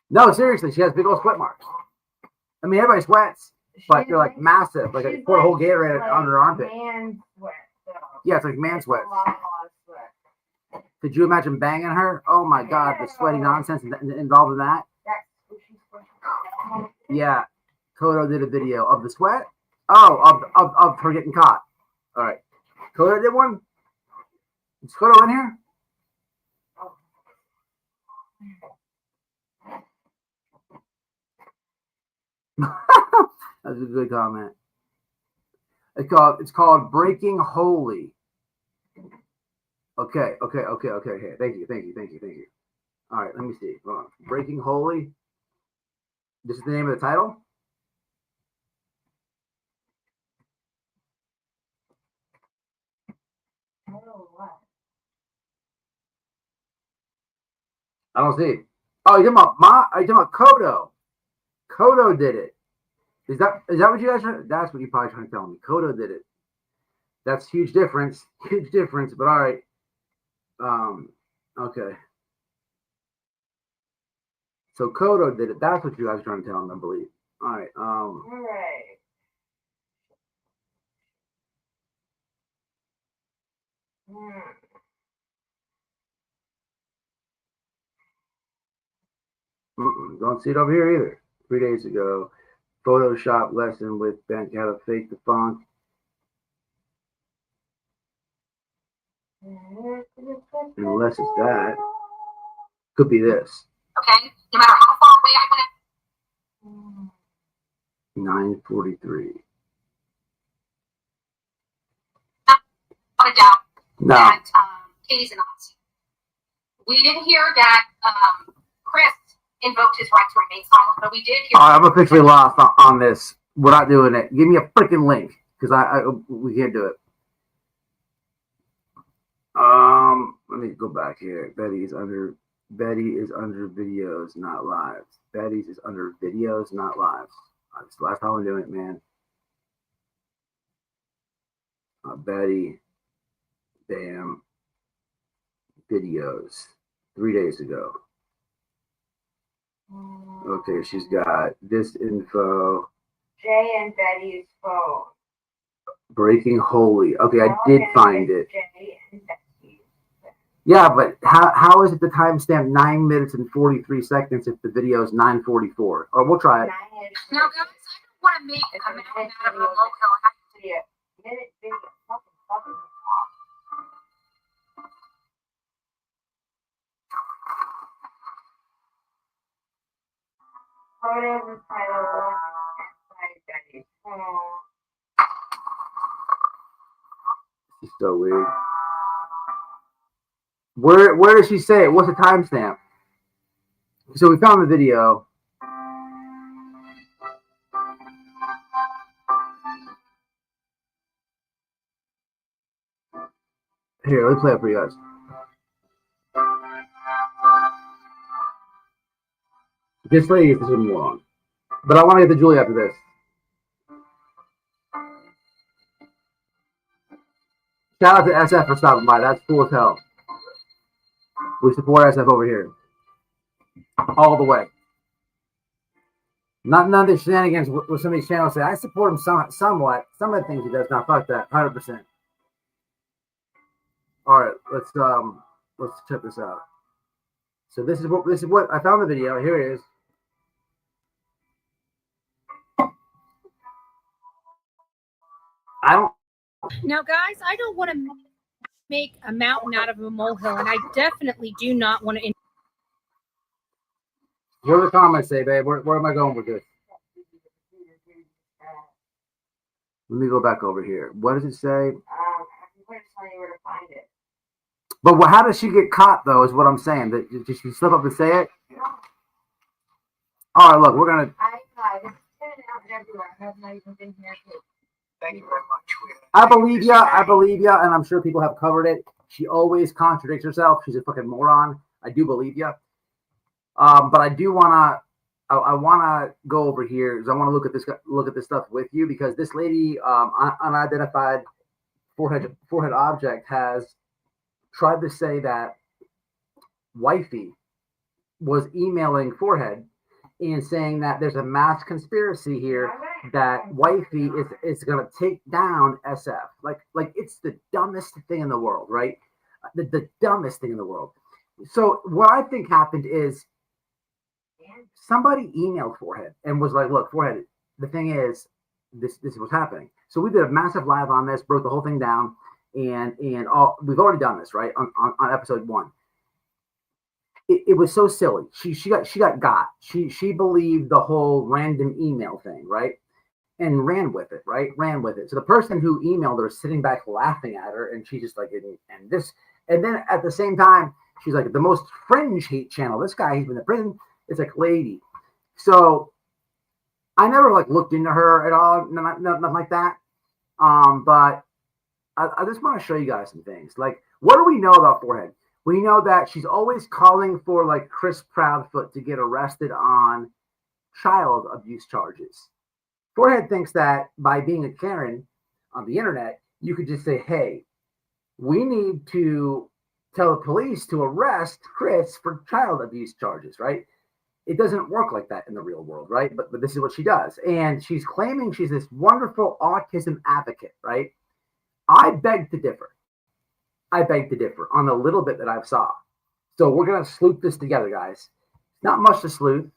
No, seriously, she has big old sweat marks. I mean, everybody sweats, but they're like massive. Like I poured a whole Gatorade on her armpit. Man sweat. So. Yeah, it's like man sweat. A lot of sweat. Could you imagine banging her? Oh my God, the sweaty nonsense involved in that. Yeah, Kodo did a video of the sweat. Oh, of her getting caught. All right, Kodo did one. Is Kodo in here? That's a good comment. It's called Breaking Holy. Okay. Here, thank you. All right, let me see. Hold on. Breaking Holy. This is the name of the title. I don't see it. Oh, you're talking about Kodo. Kodo did it. Is that what you guys are? That's what you're probably trying to tell me. Kodo did it. That's huge difference. Huge difference, but all right. Okay. So Kodo did it. That's what you guys are trying to tell me, I believe. All right. All right. Don't see it over here either. 3 days ago, Photoshop lesson with Ben how to fake the font. Unless it's that. Could be this. Okay? No matter how far away I went. 9:43. Without a doubt No. that Katie's in the hot seat. We didn't hear that Chris invoked his right to remain silent, but we did hear. I'm officially lost on this. We're not doing it. Give me a freaking link because we can't do it. Let me go back here. Betty is under videos, not lives. Betty's is under videos, not lives. That's the last time we're doing it, man. Betty, damn, videos 3 days ago. Okay, she's got this info. Jay and Betty's phone. Breaking Holy. Okay, I did find it. Yeah, but how is it the timestamp 9 minutes and 43 seconds if the video is 9:44? Oh, we'll try it. Now, guys, I don't want to make a mountain out of a molehill. Photos and titles inside Betty's phone. This is so weird. Where does she say it? What's the timestamp? So we found the video. Here, let me play it for you guys. This lady is a moron. But I want to get to Julie after this. Shout out to SF for stopping by. That's cool as hell. We support SF over here. All the way. None of the shenanigans with some of these channels say. I support him somewhat. Some of the things he does. Now, fuck that. 100%. All right, let's check this out. So this is what I found the video. Here it is. Now, guys, I don't want to make a mountain out of a molehill, and I definitely do not want to. What do the comments say, babe? Where am I going with this? Let me go back over here. What does it say? I'm going to tell you where to find it. But how does she get caught, though, is what I'm saying. Did she slip up and say it? All right, look, we're going to... Thank you very much. I believe ya, and I'm sure people have covered it. She always contradicts herself. She's a fucking moron. I do believe ya. But I do wanna go over here because I want to look at this stuff with you because this lady, unidentified forehead object, has tried to say that wifey was emailing forehead and saying that there's a mass conspiracy here that wifey is gonna take down SF. Like it's the dumbest thing in the world, right? The dumbest thing in the world. So what I think happened is somebody emailed Forehead and was like, look, Forehead, the thing is, this is what's happening. So we did a massive live on this, broke the whole thing down, and all we've already done this, right? On episode 1. It was so silly. She got. She believed the whole random email thing, right? And ran with it, right? Ran with it. So the person who emailed her is sitting back laughing at her, and she's just like, and then at the same time, she's like, the most fringe hate channel. This guy, he's been in prison. It's like, lady. So I never like looked into her at all, nothing like that. But I just want to show you guys some things. Like, what do we know about Forehead? We know that she's always calling for like Chris Proudfoot to get arrested on child abuse charges. Forehead thinks that by being a Karen on the internet, you could just say, hey, we need to tell the police to arrest Chris for child abuse charges, right? It doesn't work like that in the real world, right? But this is what she does. And she's claiming she's this wonderful autism advocate, right? I beg to differ. On the little bit that I saw. So we're gonna sleuth this together, guys. Not much to sleuth,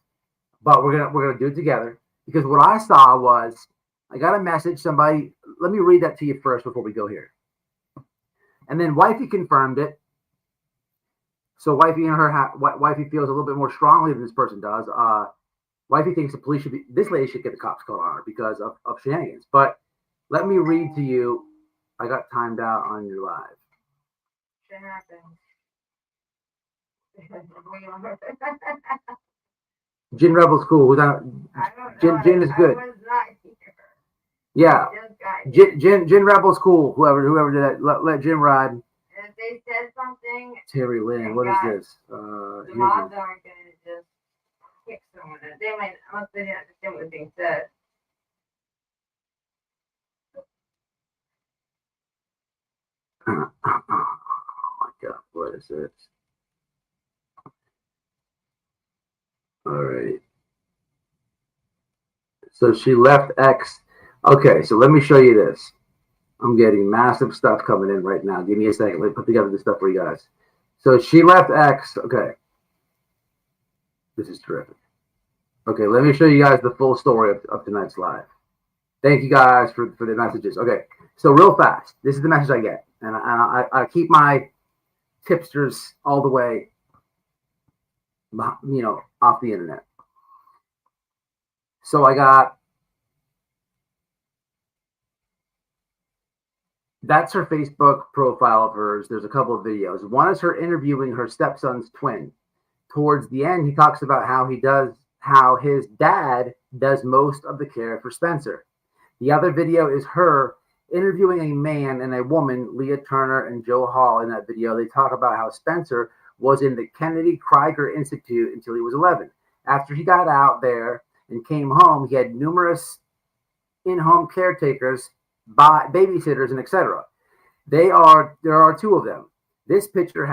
but we're gonna do it together, because what I saw was I got a message. Somebody, let me read that to you first before we go here. And then wifey confirmed it. So wifey and wifey feels a little bit more strongly than this person does. Wifey thinks the police should be, this lady should get the cops called on her because of shenanigans. But let me read to you. I got timed out on your live. Shit happens. Gin Rebel's cool. Gin is good. I was not here. Yeah. Gin Rebel's cool. Whoever did that, let Jim ride. And if they said something, Terry Lynn, what is this? The mods aren't going to just kick someone. They might, unless they didn't understand what was being said. Oh my God, what is this? All right. So she left X. Okay, so let me show you this. I'm getting massive stuff coming in right now. Give me a second. Let me put together this stuff for you guys. So she left X. Okay. This is terrific. Okay, let me show you guys the full story of tonight's live. Thank you guys for the messages. Okay, so real fast. This is the message I get. And I keep my tipsters all the way, off the internet. So I got, that's her Facebook profile of hers. There's a couple of videos. One is her interviewing her stepson's twin. Towards the end, he talks about how his dad does most of the care for Spencer. The other video is her interviewing a man and a woman, Leah Turner and Joe Hall. In that video, they talk about how Spencer was in the Kennedy Krieger Institute until he was 11. After he got out there and came home, he had numerous in-home caretakers, babysitters, and etc. There are two of them. This picture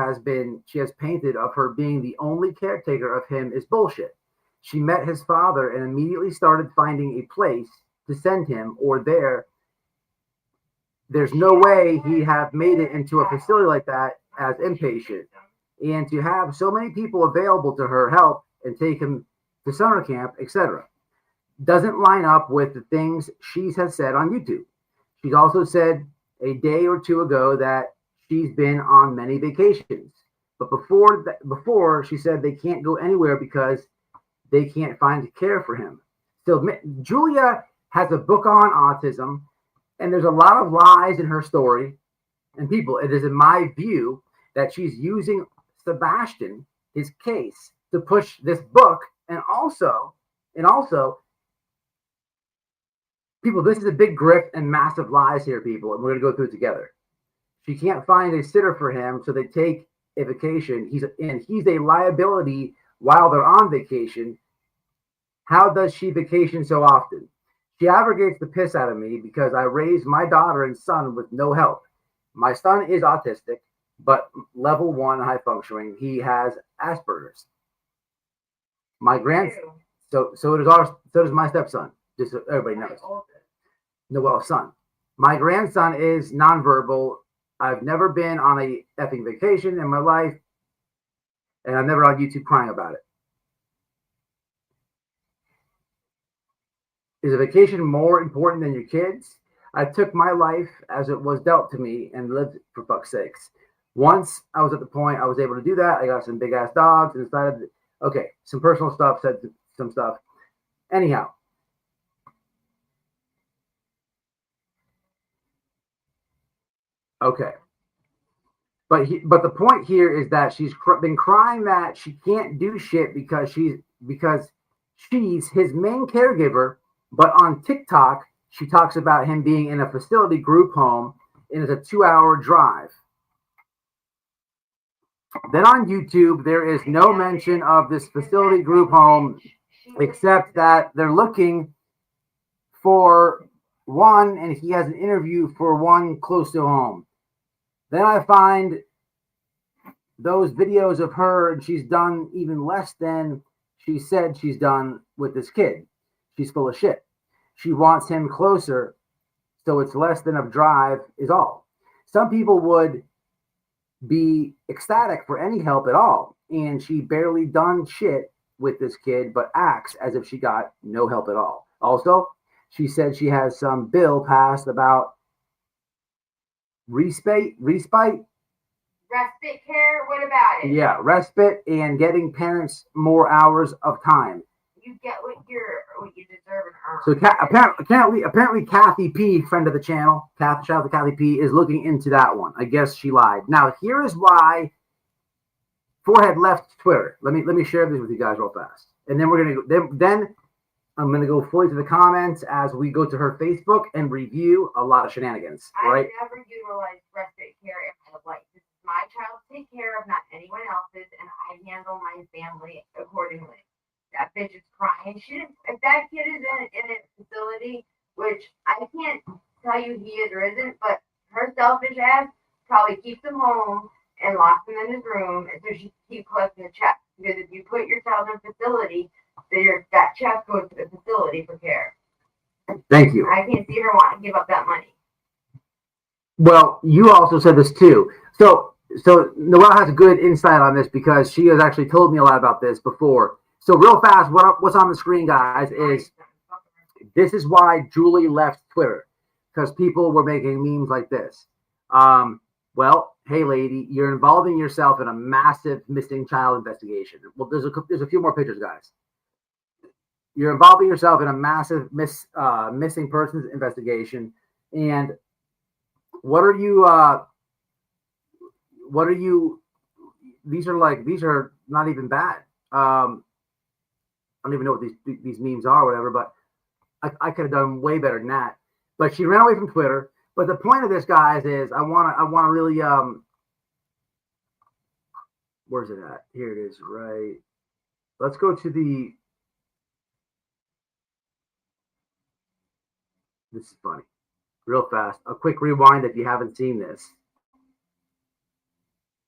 she has painted of her being the only caretaker of him is bullshit. She met his father and immediately started finding a place to send him, or there's no way he'd have made it into a facility like that as inpatient. And to have so many people available to her help and take him to summer camp, etc., doesn't line up with the things she has said on YouTube. She's also said a day or two ago that she's been on many vacations. But before she said they can't go anywhere because they can't find care for him. So Julia has a book on autism, and there's a lot of lies in her story. And people, it is in my view that she's using Sebastian, his case, to push this book. And also, people, this is a big grift and massive lies here, people, and we're going to go through it together. She can't find a sitter for him, so they take a vacation. He's a liability while they're on vacation. How does she vacation so often? She aggravates the piss out of me because I raised my daughter and son with no help. My son is autistic, but level 1 high functioning. He has Asperger's. My grandson, so does my stepson. Just so everybody knows. Noel's son. My grandson is nonverbal. I've never been on a effing vacation in my life, and I'm never on YouTube crying about it. Is a vacation more important than your kids? I took my life as it was dealt to me and lived for fuck's sakes. Once I was at the point I was able to do that, I got some big ass dogs and decided, okay, some personal stuff, said some stuff. Anyhow. Okay. But the point here is that she's been crying that she can't do shit because she's his main caregiver. But on TikTok, she talks about him being in a facility group home, and it's a 2-hour drive. Then on YouTube, there is no mention of this facility group home, except that they're looking for one, and he has an interview for one close to home. Then I find those videos of her, and she's done even less than she said she's done with this kid. She's full of shit. She wants him closer, so it's less than a drive is all. Some people would be ecstatic for any help at all, and she barely done shit with this kid, but acts as if she got no help at all. Also, she said she has some bill passed about respite care. What about it? Yeah, respite and getting parents more hours of time. You get what you deserve and earn. So apparently Kathy P, friend of the channel, shout out to Kathy P, is looking into that one. I guess she lied. Now here is why Forehead left Twitter. Let me share this with you guys real fast, and then we're gonna go. Then I'm gonna go fully to the comments as we go to her Facebook and review a lot of shenanigans. Right? I never utilized respite care in my life. This is my child to take care of, not anyone else's, and I handle my family accordingly. That bitch is crying. If that kid is in a facility, which I can't tell you he is or isn't, but her selfish ass probably keeps him home and locks him in his room, and so she can keep collecting the check. Because if you put your child in a facility, that check goes to the facility for care. Thank you. I can't see her wanting to give up that money. Well, you also said this too. So Noelle has a good insight on this because she has actually told me a lot about this before. So real fast, what's on the screen, guys, is this is why Julie left Twitter, because people were making memes like this. Well, hey, lady, you're involving yourself in a massive missing child investigation. Well, there's a few more pictures, guys. You're involving yourself in a massive missing persons investigation, and what are you? These are not even bad. I don't even know what these memes are or whatever, but I could have done way better than that. But she ran away from Twitter. But the point of this, guys, is I want to really where's it at? Here it is, right. Let's go to this is funny. Real fast. A quick rewind if you haven't seen this.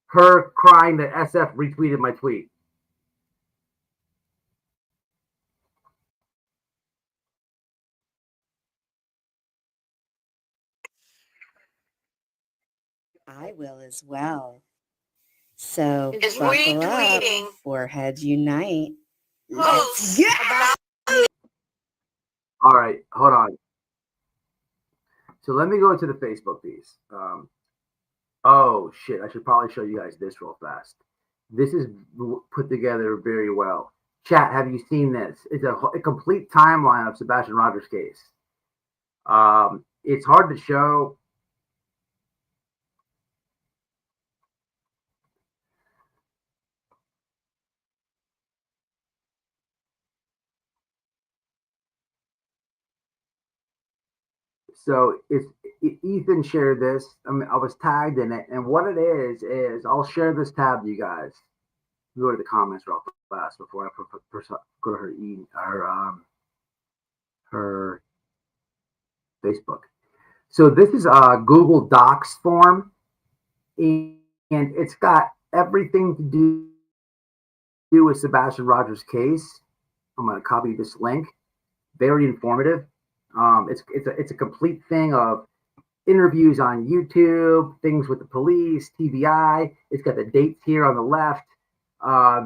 Her crying that SF retweeted my tweet. I will as well. So buckle up, foreheads unite. Let's get. All right, hold on. So let me go to the Facebook piece. Oh shit! I should probably show you guys this real fast. This is put together very well. Chat, have you seen this? It's a complete timeline of Sebastian Rogers' case. It's hard to show. So Ethan shared this. I was tagged in it, and what it is I'll share this tab to you guys. Go to the comments real fast before I go to her Facebook. So this is a Google Docs form, and it's got everything to do with Sebastian Rogers' case. I'm going to copy this link. Very informative. It's a complete thing of interviews on YouTube, things with the police, TBI. It's got the dates here on the left.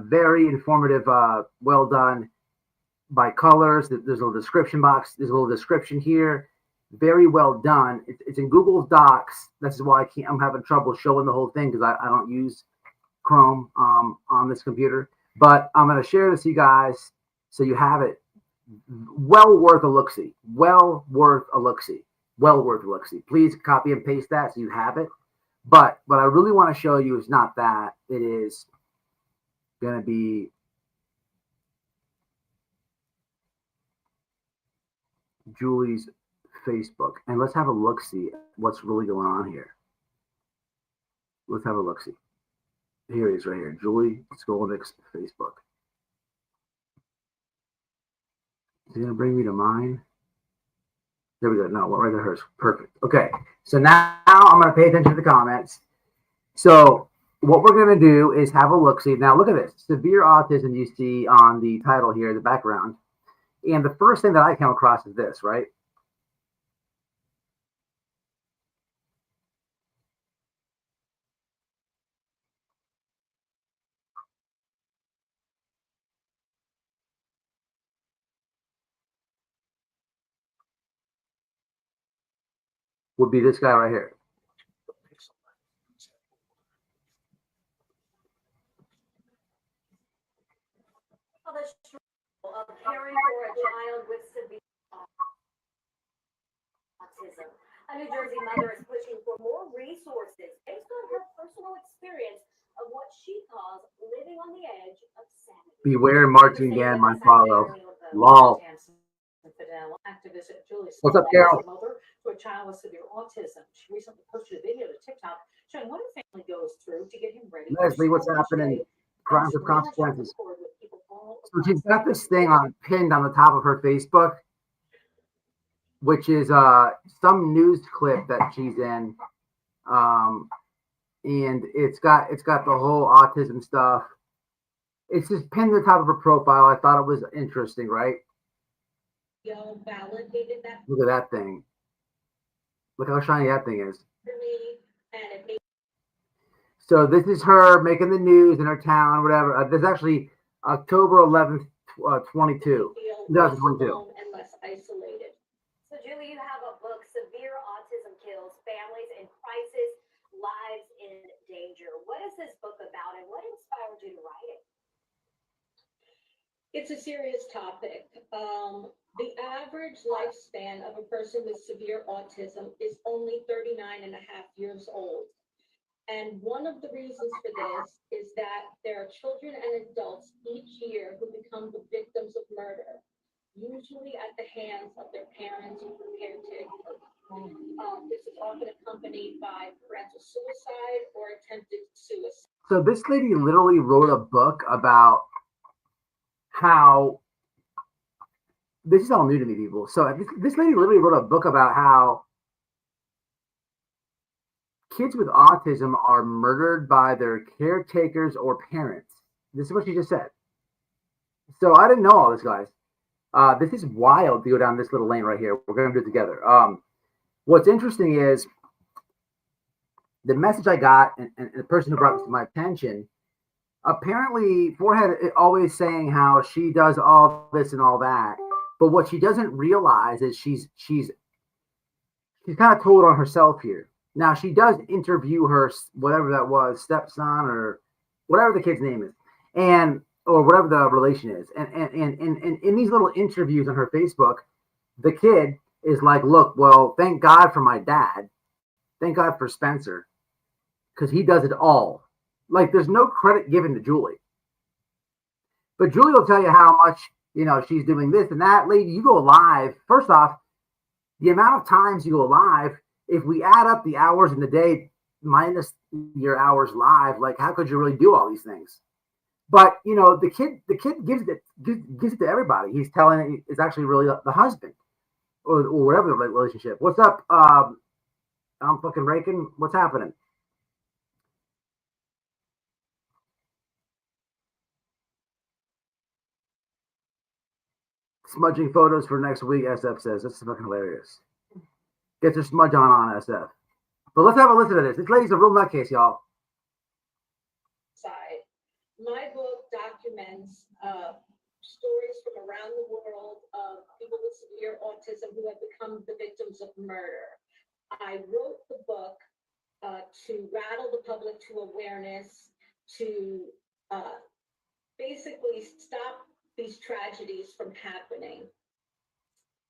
Very informative. Well done by colors. There's a little description box. There's a little description here. Very well done. It's in Google Docs. This is why I'm having trouble showing the whole thing because I don't use Chrome on this computer. But I'm going to share this to you guys so you have it. Well worth a look-see. Well worth a look-see. Well worth a look-see. Please copy and paste that so you have it. But what I really want to show you is not that. It is going to be Julie's Facebook. And let's have a look-see what's really going on here. Let's have a look-see. Here he is right here. Julie Skolnik's Facebook. Is he going to bring me to mine? There we go. No, right there, hers. Perfect. Okay. So now I'm going to pay attention to the comments. So what we're going to do is have a look-see. Now look at this. Severe autism you see on the title here, the background. And the first thing that I come across is this, right? Would be this guy right here. Of caring for a child with severe autism. A New Jersey mother is pushing for more resources based on her personal experience of what she calls living on the edge of sanity. Beware marching band, my follow. Lol. What's up, Carol? Mother to a child with severe autism. She recently posted a video to TikTok showing what her family goes through to get him ready. Leslie, what's happening? Crimes with consequences. So she's got this thing pinned on the top of her Facebook, which is some news clip that she's in, and it's got the whole autism stuff. It's just pinned to the top of her profile. I thought it was interesting, right? Look at that thing. Look how shiny that thing is. So this is her making the news in her town, whatever. There's actually October 11th, 2022. And less isolated. So, Julie, you have a book, Severe Autism Kills Families in Crisis, Lives in Danger. What is this book about, and what inspired you to write it? It's a serious topic. The average lifespan of a person with severe autism is only 39 and a half years old. And one of the reasons for this is that there are children and adults each year who become the victims of murder, usually at the hands of their parents or caretakers. This is often accompanied by parental suicide or attempted suicide. So this lady literally wrote a book about how, this is all new to me, people. So this lady literally wrote a book about how kids with autism are murdered by their caretakers or parents. This is what she just said. So I didn't know all this, guys. This is wild to go down this little lane right here. We're going to do it together. What's interesting is the message I got, and the person who brought this to my attention, apparently Forehead is always saying how she does all this and all that, but what she doesn't realize is she's kind of told on herself here. Now she does interview her, whatever that was, stepson or whatever the kid's name is, or whatever the relation is, and in these little interviews on her Facebook, the kid is like, look, well, thank God for my dad, thank God for Spencer, because he does it all. Like, there's no credit given to Julie. But Julie will tell you how much, she's doing this and that. Lady, you go live. First off, the amount of times you go live, if we add up the hours in the day minus your hours live, like, how could you really do all these things? But, the kid gives it to everybody. He's telling it's actually really the husband or whatever the relationship. What's up? I'm fucking raking. What's happening? Smudging photos for next week, SF says. That's fucking hilarious. Get your smudge on SF. But let's have a listen to this. This lady's a real nutcase, y'all. My book documents stories from around the world of people with severe autism who have become the victims of murder. I wrote the book to rattle the public to awareness, to basically stop these tragedies from happening.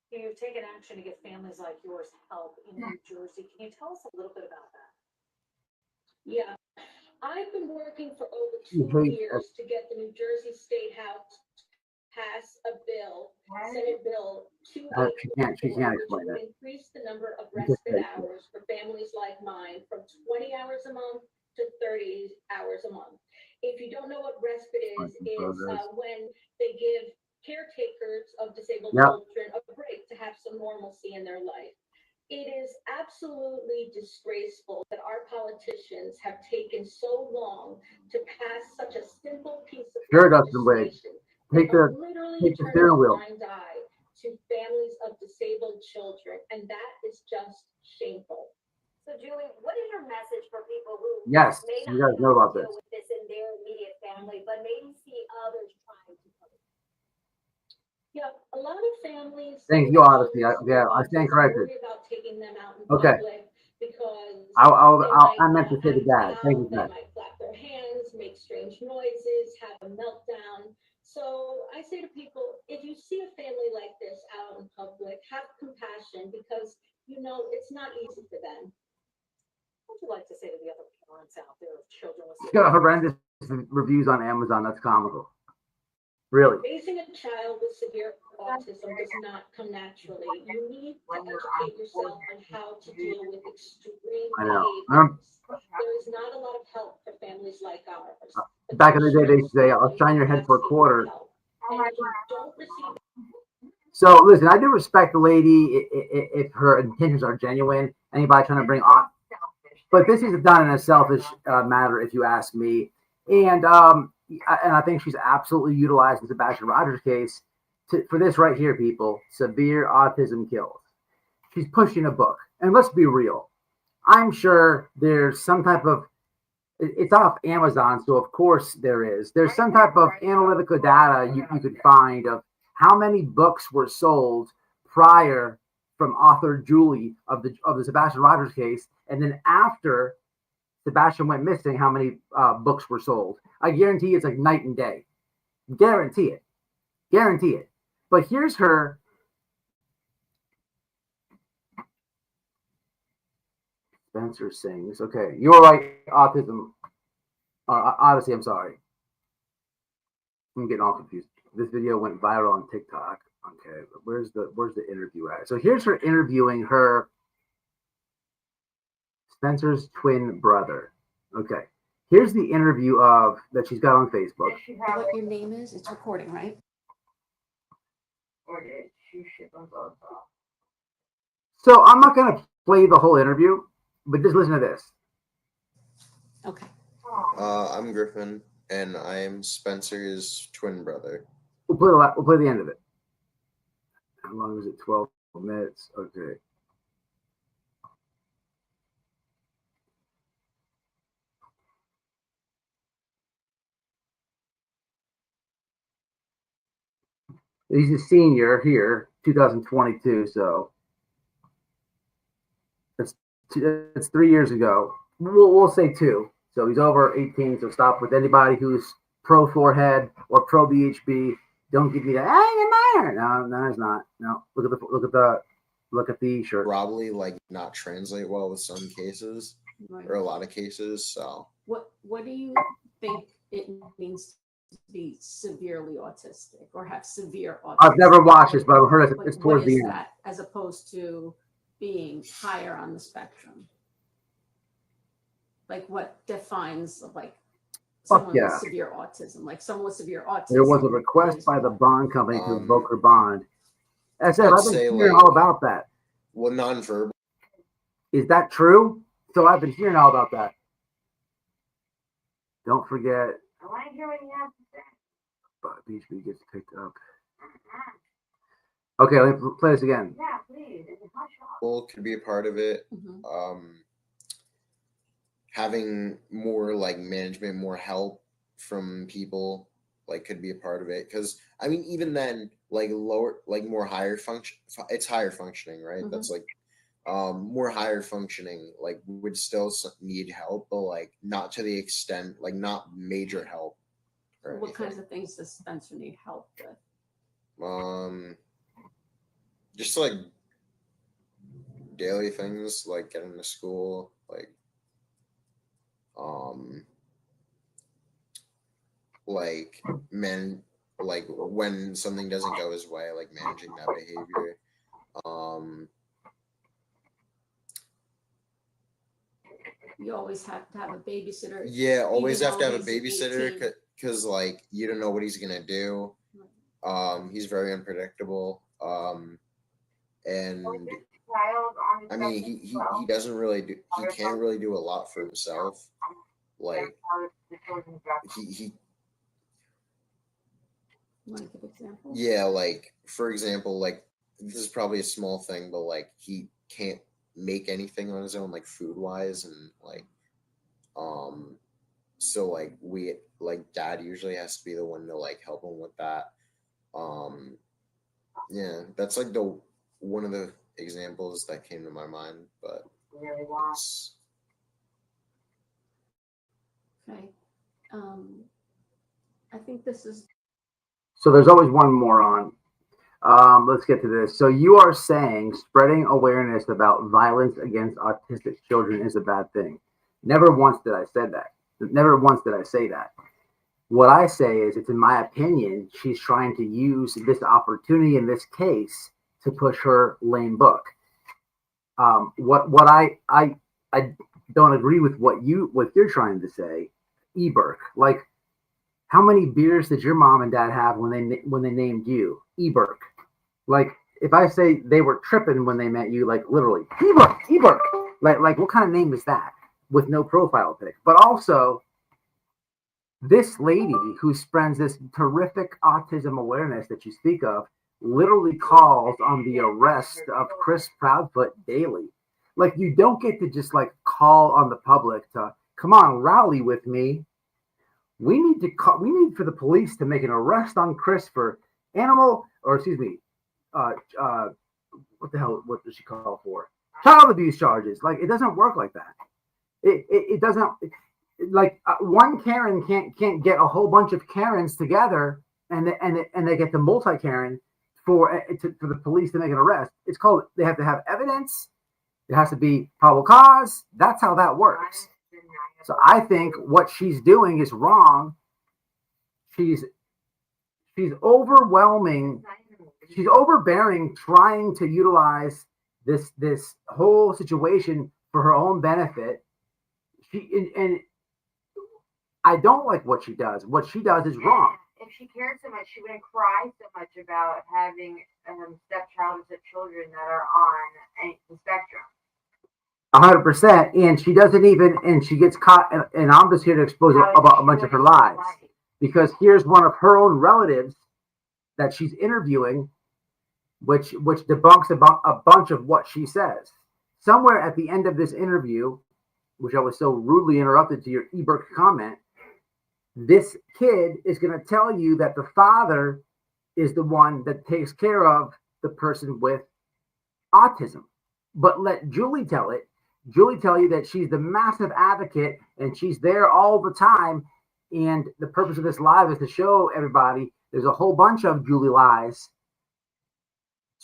You've taken action to get families like yours help in New Jersey. Can you tell us a little bit about that? Yeah. I've been working for over 2 years to get the New Jersey State House pass a bill, Senate Bill 284, to increase the number of respite hours for families like mine from 20 hours a month to 30 hours a month. if you don't know what respite is when they give caretakers of disabled children a break to have some normalcy in their life. It is absolutely disgraceful that our politicians have taken so long to pass such a simple piece of legislation. Take the steering wheel. Blind eye to families of disabled children, and that is just shameful. So, Julie, what is your message for people who may not know about deal with this in their immediate family, but maybe see others trying to cope? Yeah, a lot of families. Thank you, honestly. I stand corrected. About taking them out in okay. public because I meant to say to Dad. Thank you, Dad. They might clap their hands, make strange noises, have a meltdown. So I say to people, if you see a family like this out in public, have compassion because you know it's not easy for them. What would you like to say to the other parents out there of children with It's got horrendous reviews on Amazon. That's comical. Really. Raising a child with severe autism does not come naturally. You need to educate yourself on how to deal with extreme behaviors. There is not a lot of help for families like ours. Back in the day, they say, "I'll shine your head for a quarter." So listen, I do respect the lady if her intentions are genuine. Anybody trying to bring on, but this is done in a selfish matter, if you ask me. And I think she's absolutely utilized the Sebastian Rogers case for this right here, people. Severe autism kills. She's pushing a book, and let's be real. I'm sure there's some type of. It's off Amazon, so of course there is. There's some type of analytical data you could find of how many books were sold prior from author Julie of the Sebastian Rogers case, and then after Sebastian went missing, how many books were sold. I guarantee it's like night and day. Guarantee it. But here's her. Spencer sings. Okay, you're right. Autism. Odyssey, I'm sorry. I'm getting all confused. This video went viral on TikTok. Okay, but where's the interview at? So here's her interviewing her Spencer's twin brother. Okay, here's the interview that she's got on Facebook. What your name is? It's recording, right? So I'm not gonna play the whole interview, but just listen to this. Okay. I'm Griffin, and I am Spencer's twin brother. We'll play the end of it. How long is it? 12 minutes. Okay. He's a senior here, 2022. So it's 3 years ago. We'll say 2. So he's over 18. So stop with anybody who's pro forehead or pro BHB. Don't give me that. Hey, you're minor. No, it's not. No, look at the shirt. Probably not translate well with some cases, or a lot of cases. So what do you think it means to be severely autistic or have severe autism? I've never watched this, but I've heard it's towards the end. That, as opposed to being higher on the spectrum? What defines someone with severe autism? Someone with severe autism. There was a request by the bond company to revoke her bond. I've been hearing all about that. Well, nonverbal. Is that true? So I've been hearing all about that. Don't forget. I want to hear what you have to say. But BHB gets picked up. Okay, let me play this again. Yeah, please. Well, could be a part of it. Having more management, more help from people, could be a part of it. Because I mean, even then, lower, more higher function. It's higher functioning, right? That's more higher functioning. Would still need help, but not to the extent, not major help. What kinds of things does Spencer need help with? Just daily things, getting to school, when something doesn't go his way, managing that behavior. You always have to have a babysitter. Yeah, always even have to have a though he's 18. babysitter because like you don't know what he's gonna do. He's very unpredictable. And I mean he doesn't really do, he can't really do a lot for himself. Like he Want to give examples? yeah, like for example, like this is probably a small thing, but like he can't make anything on his own, like food wise, and like so like we like dad usually has to be the one to like help him with that. Yeah, that's like the one of the examples that came to my mind, but it's Okay. I think this is. So there's always one moron. Let's get to this. So you are saying spreading awareness about violence against autistic children is a bad thing. Never once did I say that. Never once did I say that. What I say is, it's in my opinion, she's trying to use this opportunity in this case to push her lame book. What I don't agree with what you're trying to say, Eberk. Like, how many beers did your mom and dad have when they named you Eberk? Like, if I say they were tripping when they met you, like literally Eberk, like what kind of name is that with no profile pic? But also, this lady who spreads this terrific autism awareness that you speak of literally calls on the arrest of Chris Proudfoot daily. Like, you don't get to just like call on the public to come on, rally with me. We need for the police to make an arrest on Chris for what the hell, what does she call for? Child abuse charges. Like, it doesn't work like that. It doesn't, like one Karen can't get a whole bunch of Karens together and they get the multi Karen for the police to make an arrest. It's called, they have to have evidence. It has to be probable cause. That's how that works. So I think what she's doing is wrong. She's overwhelming. She's overbearing, trying to utilize this whole situation for her own benefit. And I don't like what she does. What she does is wrong. If she cared so much, she wouldn't cry so much about having stepchild and stepchildren that are on the spectrum. 100%, and she doesn't even, and she gets caught, and I'm just here to expose about a bunch of her lies, because here's one of her own relatives that she's interviewing, which debunks about a bunch of what she says. Somewhere at the end of this interview, which I was so rudely interrupted to your Eberk comment, this kid is going to tell you that the father is the one that takes care of the person with autism. But let Julie tell it. Julie tell you that she's the massive advocate and she's there all the time. And the purpose of this live is to show everybody there's a whole bunch of Julie lies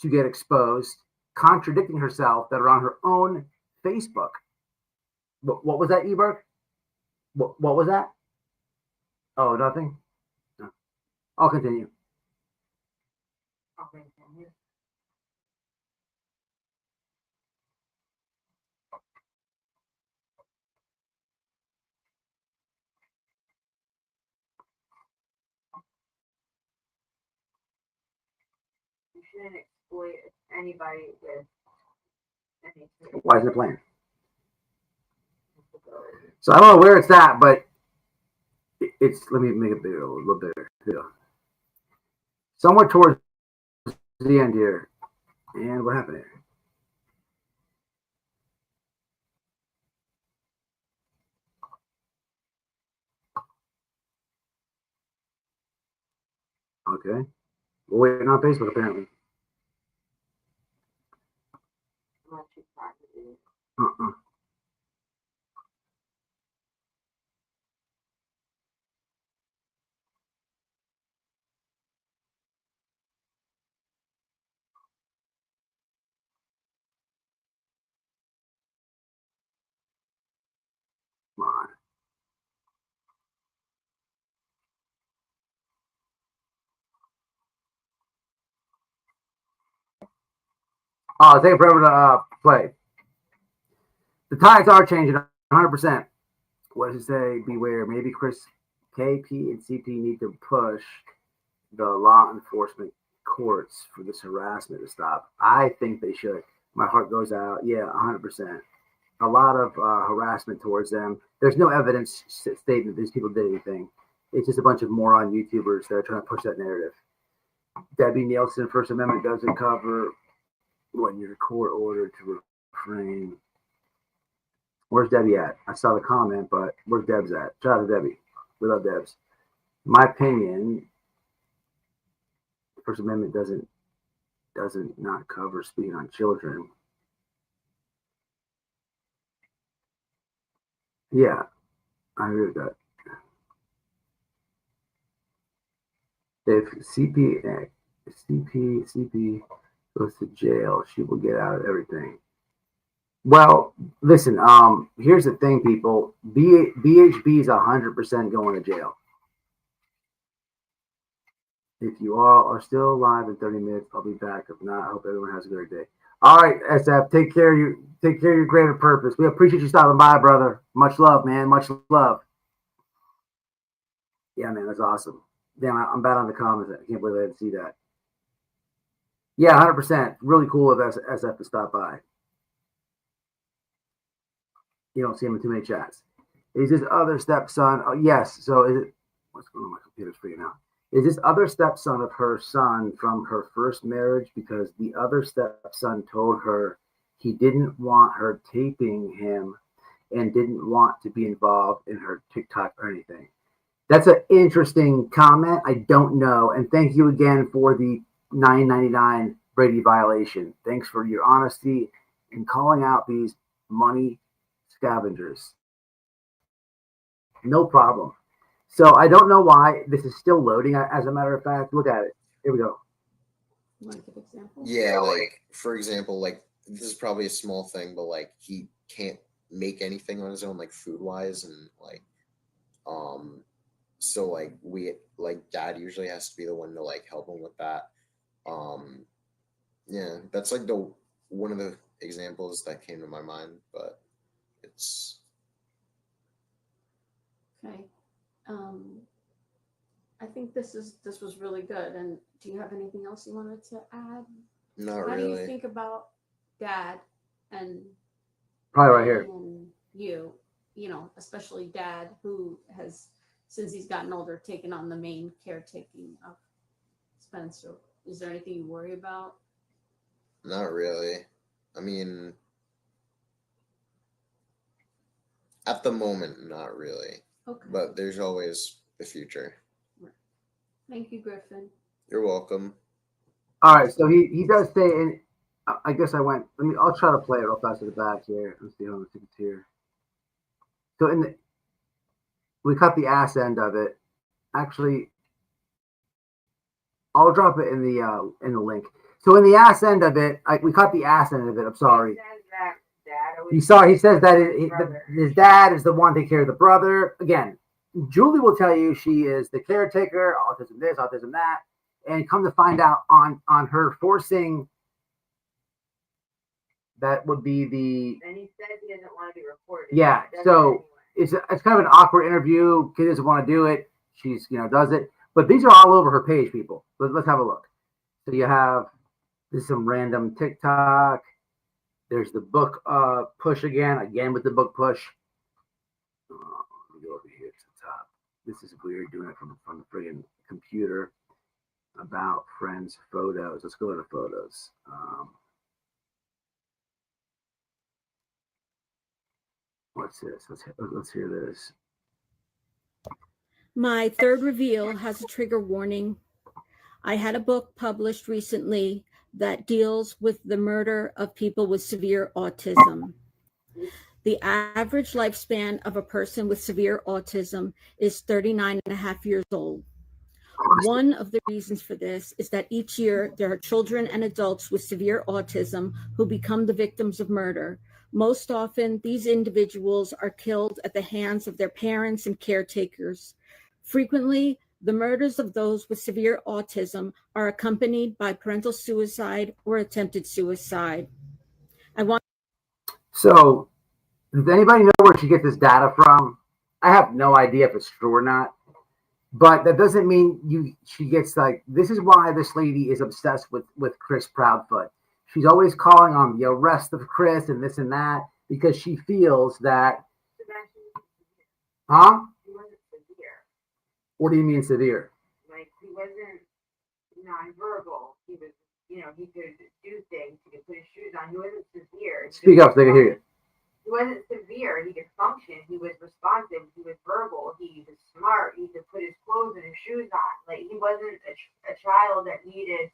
to get exposed, contradicting herself, that are on her own Facebook. What was that, Eberk? What was that? Oh, nothing? No. I'll continue. You shouldn't exploit anybody with anything. Why is it playing? So I don't know where it's at, but it's, let me make it bigger, a little bigger. Yeah. Somewhere towards the end here. And what happened here? Okay. We're waiting on Facebook, apparently. Come on. Oh, it's taking forever to play. The tides are changing 100%. What does it say? Beware. Maybe Chris, KP, and CP need to push the law enforcement courts for this harassment to stop. I think they should. My heart goes out. Yeah, 100%. A lot of harassment towards them. There's no evidence stating that these people did anything. It's just a bunch of moron YouTubers that are trying to push that narrative. Debbie Nielsen, First Amendment doesn't cover when you're court ordered to refrain. Where's Debbie at? I saw the comment, but where's Deb's at? Shout out to Debbie. We love Debs. My opinion, First Amendment doesn't not cover speaking on children. Yeah, I agree with that. If CP goes to jail, she will get out of everything. Well, listen, here's the thing, people. BHB is 100% going to jail. If you all are still alive in 30 minutes, I'll be back. If not, I hope everyone has a great day. All right, SF, take care of your greater purpose. We appreciate you stopping by, brother. Much love, man. Much love. Yeah, man, that's awesome. Damn, I'm bad on the comments. I can't believe I didn't see that. Yeah, 100%. Really cool of SF to stop by. You don't see him in too many chats. Is this other stepson? Oh, yes. So is it? What's going on? My computer's freaking out. Is this other stepson of her son from her first marriage? Because the other stepson told her he didn't want her taping him and didn't want to be involved in her TikTok or anything. That's an interesting comment. I don't know. And thank you again for the $9.99 Brady violation. Thanks for your honesty in calling out these money scavengers. No problem. So I don't know why this is still loading. As a matter of fact, look at it. Here we go. You want to give example? Yeah, like for example, like this is probably a small thing, but like he can't make anything on his own, like food wise, and like so like dad usually has to be the one to like help him with that. Yeah, that's like the one of the examples that came to my mind, but it's okay. I think this was really good. And do you have anything else you wanted to add? Not How really. do you think about dad and probably right here and you know, especially dad who has, since he's gotten older, taken on the main caretaking of Spencer? Is there anything you worry about? Not really. I mean, at the moment, not really. Okay. But there's always the future. Right. Thank you, Griffin. You're welcome. All right, so he does say, and I guess I'll try to play it real fast to the back here. Let's see how much it's here. So we cut the ass end of it. Actually, I'll drop it in the link. So in the ass end of it, we cut the ass end of it. I'm sorry. He says that his dad is the one taking care of the brother. Again, Julie will tell you she is the caretaker, autism this, autism that, and come to find out on her forcing. That would be the. And he says he doesn't want to be recorded. Yeah, so it's kind of an awkward interview. Kid doesn't want to do it. She's does it, but these are all over her page, people. Let's have a look. So you have this some random TikTok. There's the book push again with the book push. Let me go over here to the top. This is weird doing it from the friggin' computer. About friends photos. Let's go to photos. What's this? Let's hear this. My third reveal has a trigger warning. I had a book published recently that deals with the murder of people with severe autism. The average lifespan of a person with severe autism is 39 and a half years old. One of the reasons for this is that each year there are children and adults with severe autism who become the victims of murder. Most often, these individuals are killed at the hands of their parents and caretakers. Frequently, the murders of those with severe autism are accompanied by parental suicide or attempted suicide. So Does anybody know where she gets this data from? I have no idea if it's true or not. But that doesn't mean she gets like, this is why this lady is obsessed with Chris Proudfoot. She's always calling on the arrest of Chris and this and that because she feels that. Huh? He wasn't severe. What do you mean severe? Like, he wasn't nonverbal. He was, he could do things. He could put his shoes on. He wasn't severe. Speak up so they can hear you. He wasn't severe. He could function. He was responsive. He was verbal. He was smart. He could put his clothes and his shoes on. Like, he wasn't a child that needed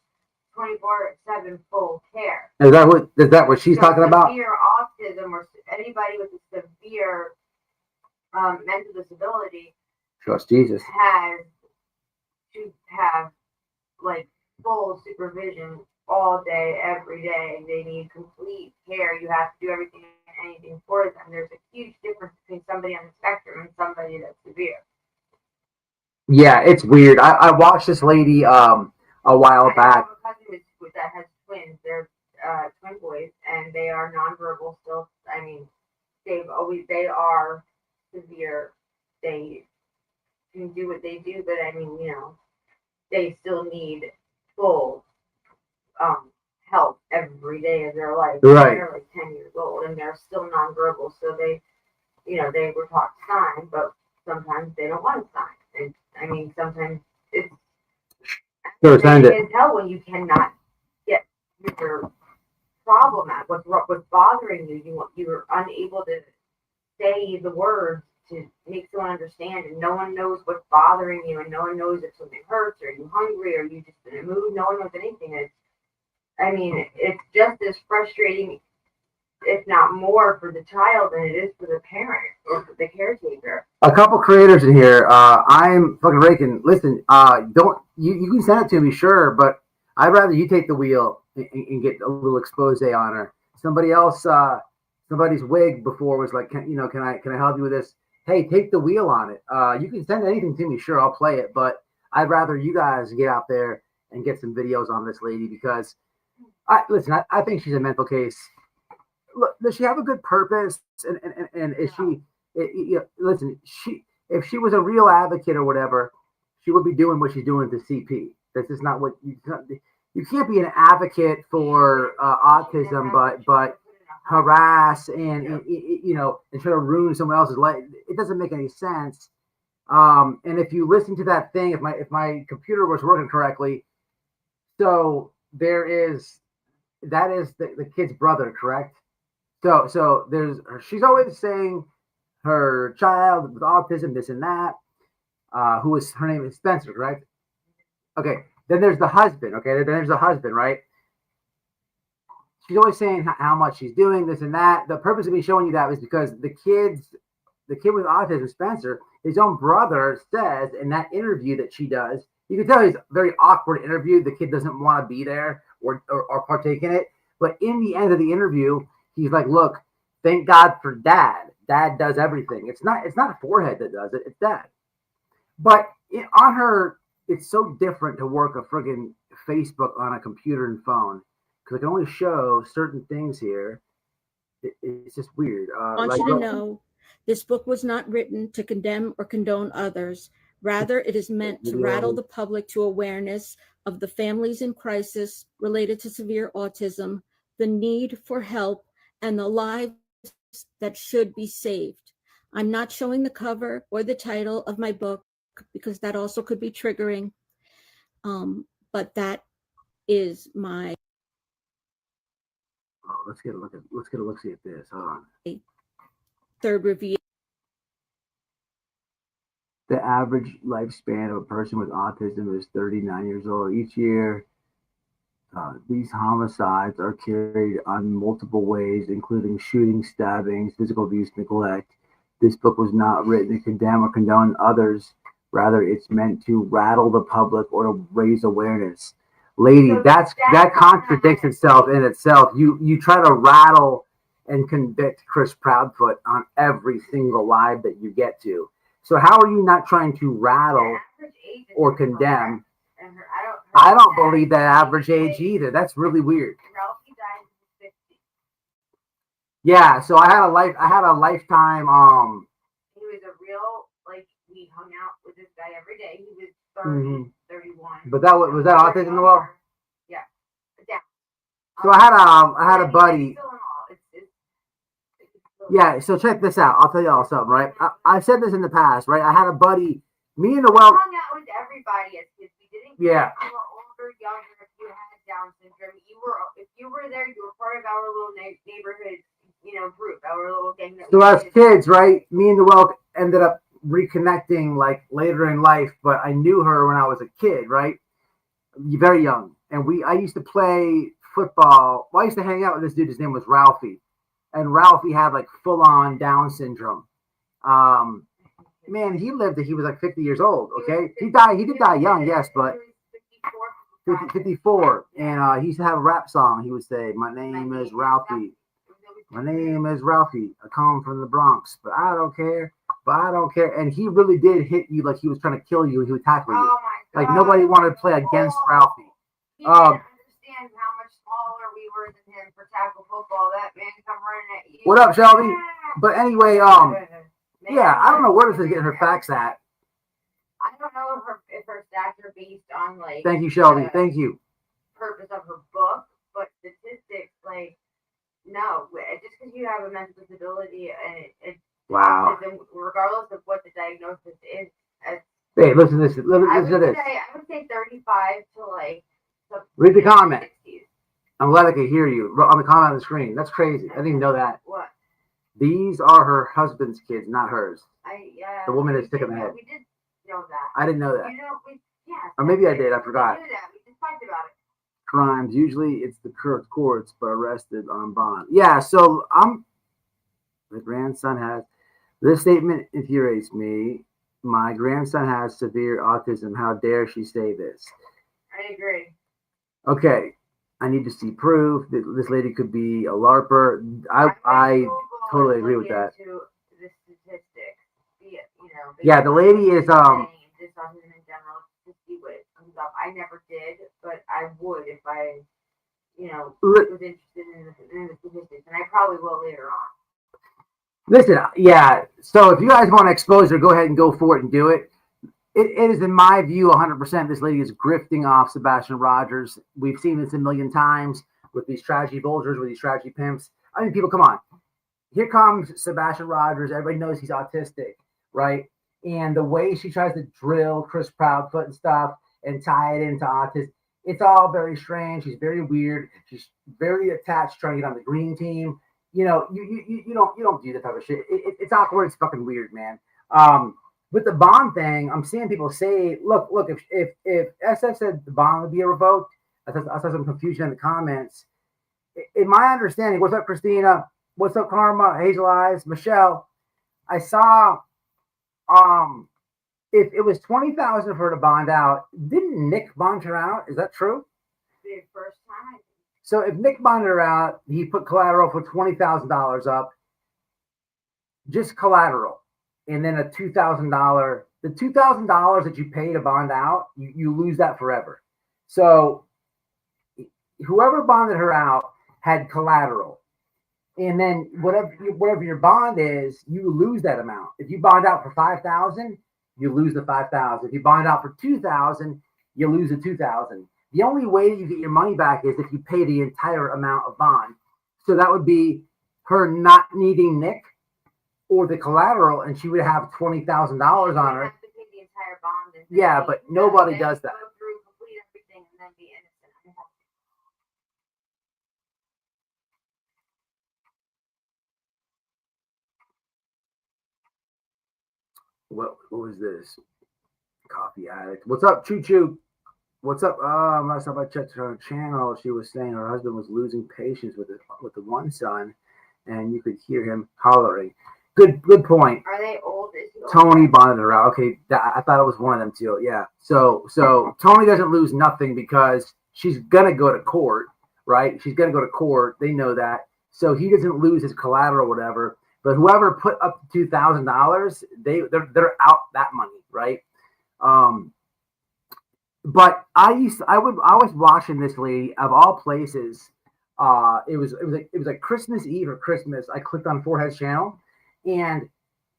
24/7 full care. Is that what she's talking about? Severe autism or anybody with a severe mental disability. Trust Jesus. Has to have like full supervision all day, every day. They need complete care. You have to do everything and anything for them. There's a huge difference between somebody on the spectrum and somebody that's severe. Yeah, it's weird. I watched this lady a while back. I have a cousin that has twins. They're twin boys, and they are nonverbal still. I mean, they are severe. They can do what they do, but I mean, they still need full help every day of their life. Right. They're like 10 years old and they're still nonverbal, so they were taught to sign, but sometimes they don't want to sign. And I mean, sometimes it's can tell when you cannot get your problem out. What's bothering you? You're unable to say the words to make someone understand, and no one knows what's bothering you, and no one knows if something hurts, or you're hungry, or you just in a mood. No one knows anything. It's just as frustrating, if not more, for the child than it is for the parent or for the caretaker. A couple creators in here. I'm fucking raking. Listen, you can send it to me, sure, but I'd rather you take the wheel and get a little expose on her. Somebody else, somebody's wig before was like, can I help you with this? Hey, take the wheel on it. You can send anything to me, sure, I'll play it, but I'd rather you guys get out there and get some videos on this lady because I think she's a mental case. Look, does she have a good purpose? And is she? Listen, if she was a real advocate or whatever, she would be doing what she's doing to CP. This is not what you can't be an advocate for autism, but harass and and try to ruin someone else's life. It doesn't make any sense. And if you listen to that thing, if my computer was working correctly, so that is the kid's brother, correct? So she's always saying her child with autism, this and that. Her name is Spencer, correct? Okay. Then there's the husband. Okay. Then there's the husband, right? She's always saying how much she's doing, this and that. The purpose of me showing you that is because the kid with autism, Spencer, his own brother says in that interview that she does, you can tell he's a very awkward interview. The kid doesn't want to be there or partake in it. But in the end of the interview, he's like, look, thank God for dad. Dad does everything. It's not a forehead that does it. It's dad. But on her, it's so different to work a friggin' Facebook on a computer and phone because I can only show certain things here. It's just weird. I want you to know, this book was not written to condemn or condone others. Rather, it is meant to rattle the public to awareness of the families in crisis related to severe autism, the need for help, and the lives that should be saved. I'm not showing the cover or the title of my book because that also could be triggering. But that is my. Oh, let's get a look at this. Hold on. Third review. The average lifespan of a person with autism is 39 years old. Each year, these homicides are carried on multiple ways, including shootings, stabbings, physical abuse, neglect. This book was not written to condemn or condone others. Rather, it's meant to rattle the public or to raise awareness. Lady, that contradicts itself in itself. You try to rattle and convict Chris Proudfoot on every single live that you get to. So how are you not trying to rattle or condemn? I don't believe that average age either. That's really weird. Yeah, so I had a lifetime. He was a real, like, we hung out with this guy every day. He was 30, 31. But that was that autism as well? Yeah. Yeah. So I had a buddy. Yeah, so check this out. I'll tell you all something, right? I've said this in the past, right? I had a buddy, me and the hung out with everybody as kids. We didn't care if you were older, younger, if you had Down syndrome. If you were there, you were part of our little neighborhood, group, our little gang. So as kids, right? Me and the Welk ended up reconnecting like later in life, but I knew her when I was a kid, right? Very young. And I used to play football. Well, I used to hang out with this dude. His name was Ralphie. And Ralphie had like full on Down syndrome. Man, he lived. He was like 50 years old. Okay, he died. He did die young, yes, but 54. And he used to have a rap song. He would say, "My name is Ralphie. My name is Ralphie. I come from the Bronx, but I don't care. But I don't care." And he really did hit you like he was trying to kill you. He would tackle you. Like nobody wanted to play against Ralphie. He didn't understand how much smaller we were than him for tackle football. That man come running at you. What up, Shelby? But anyway, yeah, I don't know where this is getting her facts at. I don't know if her stats are based on like. Thank you, Shelby. Thank you. Purpose of her book, but statistics like no. Just because you have a mental disability and it wow. Regardless of what the diagnosis is. Hey, listen to this. Listen to this. I would say 35 to like. Read the comment. 60s. I'm glad I could hear you on the comment on the screen. That's crazy. I didn't even know that. What? These are her husband's kids, not hers. Yeah. The woman is sick in the head. We did know that. I didn't know that. Yeah. Or maybe I did. I forgot. We knew that. We just talked about it. Crimes. Usually it's the courts, but arrested on bond. Yeah. So the grandson has. This statement infuriates me. My grandson has severe autism. How dare she say this? I agree. Okay. I need to see proof that this lady could be a LARPer. I totally agree with that. The statistics, yeah, the lady is just autism in general to see what it comes up. I never did, but I would if I, was interested in the statistics, and I probably will later on. Listen, yeah. So if you guys want to expose her, go ahead and go for it and do it. It is, in my view, 100%. This lady is grifting off Sebastian Rogers. We've seen this a million times with these tragedy vultures, with these tragedy pimps. I mean, people, come on. Here comes Sebastian Rogers. Everybody knows he's autistic, right? And the way she tries to drill Chris Proudfoot and stuff and tie it into autism, it's all very strange. She's very weird. She's very attached, trying to get on the green team. You don't do that type of shit. It's awkward. It's fucking weird, man. With the bond thing, I'm seeing people say, look, if SF said the bond would be revoked, I saw some confusion in the comments. In my understanding, what's up, Christina? What's up, Karma? Hazel Eyes, Michelle? I saw, if it was $20,000 for her to bond out, didn't Nick bond her out? Is that true? The first time. So if Nick bonded her out, he put collateral for $20,000 up, just collateral. And then a $2,000, the $2,000 that you pay to bond out, you lose that forever. So whoever bonded her out had collateral. And then whatever your bond is, you lose that amount. If you bond out for $5,000, you lose the $5,000. If you bond out for $2,000, you lose the $2,000. The only way you get your money back is if you pay the entire amount of bond. So that would be her not needing Nick, or the collateral, and she would have $20,000 on her. Have to pay the entire bond. Yeah, but nobody does that. Go through, complete everything, and then be innocent. What was this? Coffee addict. What's up, Choo Choo? What's up? Last time I checked her channel, she was saying her husband was losing patience with the one son, and you could hear him hollering. Good point. Are they old? Tony bonded her out. Okay, I thought it was one of them too. Yeah. So Tony doesn't lose nothing because she's gonna go to court, right? She's gonna go to court. They know that. So he doesn't lose his collateral or whatever. But whoever put up $2,000, they're out that money, right? But I was watching this lady of all places. It was like Christmas Eve or Christmas. I clicked on Forehead's channel, and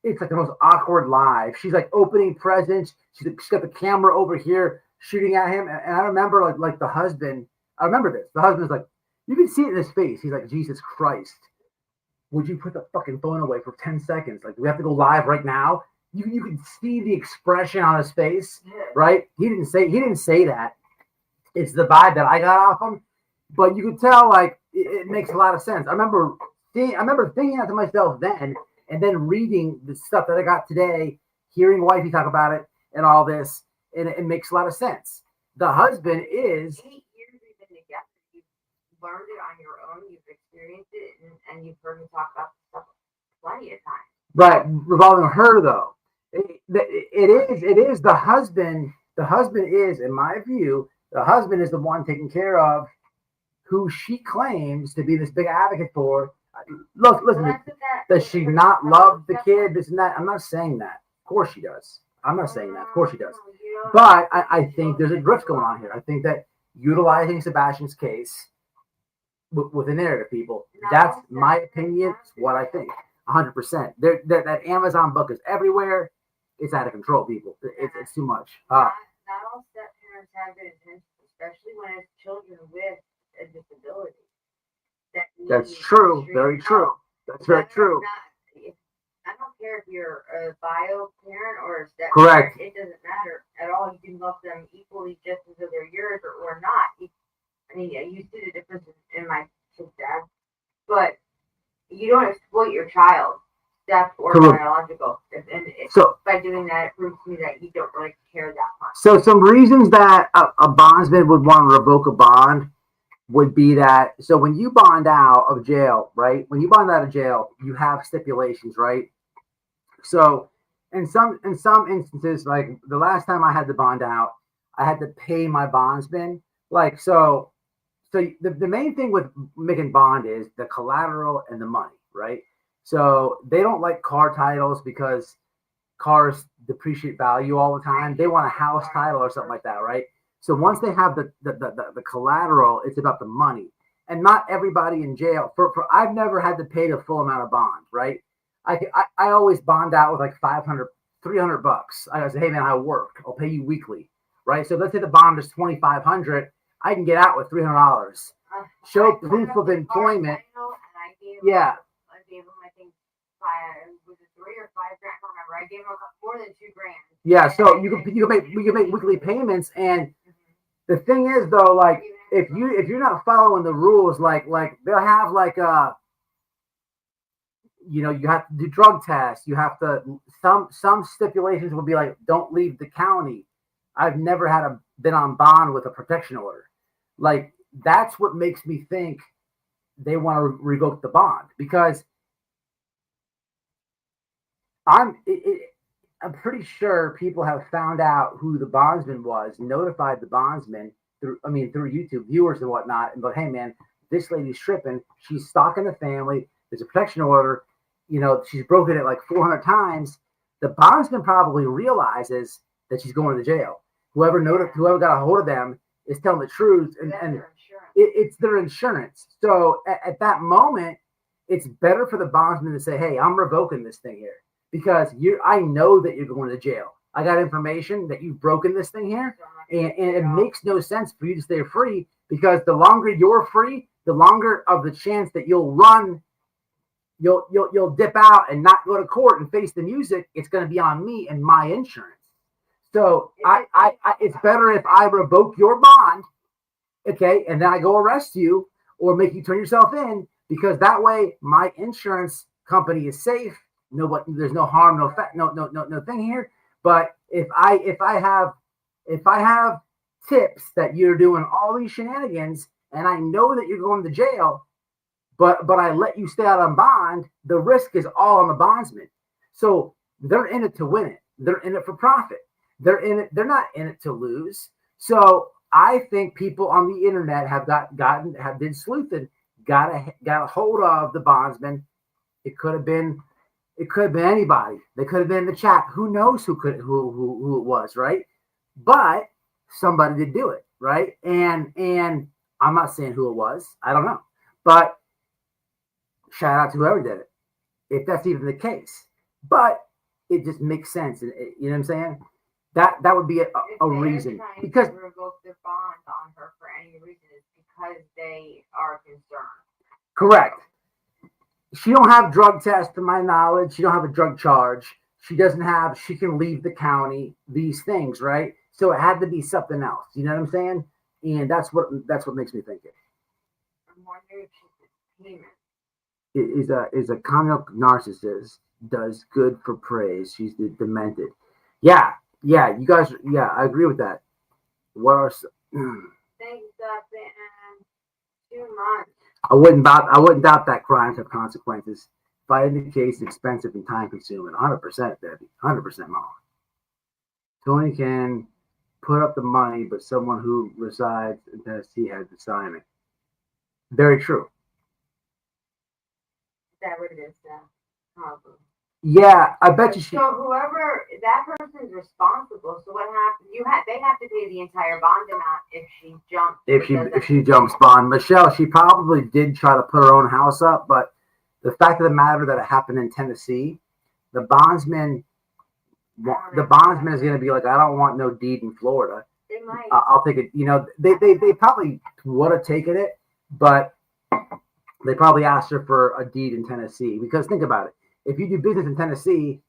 it's like the most awkward live. She's like opening presents. She's got the camera over here shooting at him, and I remember like the husband. I remember this. The husband's like, you can see it in his face. He's like, Jesus Christ, would you put the fucking phone away for 10 seconds? Like, do we have to go live right now? You can see the expression on his face, right? He didn't say that. It's the vibe that I got off him, but you could tell like it makes a lot of sense. I remember thinking that to myself then, and then reading the stuff that I got today, hearing wifey talk about it and all this, and it makes a lot of sense. The husband is 8 years we've been together. You've learned it on your own. You've experienced it, and you've heard me talk about this stuff plenty of times. Right, revolving her though. It is the husband. The husband is, in my view, the husband is the one taking care of who she claims to be this big advocate for. Look, listen. Does she not love the kid? This and that. I'm not saying that. Of course she does. I'm not saying that. Of course she does. But I think there's a drift going on here. I think that utilizing Sebastian's case with the narrative, people. That's my opinion. It's what I think. 100%. That Amazon book is everywhere. It's out of control, people. It's too much. Not all step parents have good intentions, especially when it's children with a disability. That's true. Very true. That's very true. I don't care if you're a bio parent or a step Correct. parent. It doesn't matter at all. You can love them equally just as though they're yours or not. I mean, you see the difference in my kid's dad, but you don't exploit your child, step or biological. And so by doing that, it proves to me that you don't really care that much. So some reasons that a bondsman would want to revoke a bond would be that, so when you bond out of jail, right? When you bond out of jail, you have stipulations, right? So in some instances, like the last time I had to bond out, I had to pay my bondsman. Like, so the main thing with making bond is the collateral and the money, right? So they don't like car titles because cars depreciate value all the time. They want a house title or something like that, right? So once they have the collateral, it's about the money. And not everybody in jail. I've never had to pay the full amount of bond, right? I always bond out with like $500, $300. I say, hey man, I work. I'll pay you weekly, right? So let's say the bond is $2,500. I can get out with $300. Show proof of employment. Yeah. I gave him, I think, was it 3 or 5 grand? I don't remember. I gave him more than $2 grand. Yeah, so you can make weekly payments, and the thing is though, like if you're not following the rules, like they'll have like you have to do drug tests. You have to some stipulations will be like don't leave the county. I've never been on bond with a protection order. Like that's what makes me think they want to revoke the bond, because I'm pretty sure people have found out who the bondsman was, notified the bondsman through YouTube viewers and whatnot, and but hey man, this lady's tripping. She's stalking the family. There's a protection order. She's broken it like 400 times. The bondsman probably realizes that she's going to jail. Whoever got a hold of them is telling the truth, and it's their insurance. So at that moment, it's better for the bondsman to say, hey, I'm revoking this thing here. Because I know that you're going to jail. I got information that you've broken this thing here, and it makes no sense for you to stay free, because the longer you're free, the longer of the chance that you'll dip out and not go to court and face the music. It's going to be on me and my insurance. So it's better if I revoke your bond, okay, and then I go arrest you or make you turn yourself in, because that way my insurance company is safe. There's no harm, no thing here. But if I have tips that you're doing all these shenanigans, and I know that you're going to jail, but I let you stay out on bond, the risk is all on the bondsman. So they're in it to win it. They're in it for profit. They're not in it to lose. So I think people on the internet have been sleuthing, got a hold of the bondsman. It could have been anybody. They could have been in the chat. Who knows who it was, right? But somebody did do it, right? And I'm not saying who it was. I don't know. But shout out to whoever did it, if that's even the case. But it just makes sense. You know what I'm saying? That would be a reason. Because to revoke their bond on her for any reason is because they are concerned. Correct. She don't have drug tests, to my knowledge. She don't have a drug charge. She doesn't have. She can leave the county. These things, right? So it had to be something else. You know what I'm saying? And that's what makes me think it. I'm wondering if she's a Is a comic narcissist, does good for praise. She's demented. Yeah, you guys. Yeah, I agree with that. What are things up in 2 months? I wouldn't doubt that crimes have consequences. Fighting the case is expensive and time consuming. 100%, Debbie. 100%, Mom. Tony can put up the money, but someone who resides in Tennessee has to sign it. Very true. Is that what it is then? Probably. Yeah, I bet you. So whoever that person's responsible. So what happens? They have to pay the entire bond amount if she jumps. If she jumps bond, Michelle, she probably did try to put her own house up, but the fact of the matter that it happened in Tennessee, the bondsman is going to be like, I don't want no deed in Florida. They might. I'll take it. You know, they probably would have taken it, but they probably asked her for a deed in Tennessee. Because think about it. If you do business in Tennessee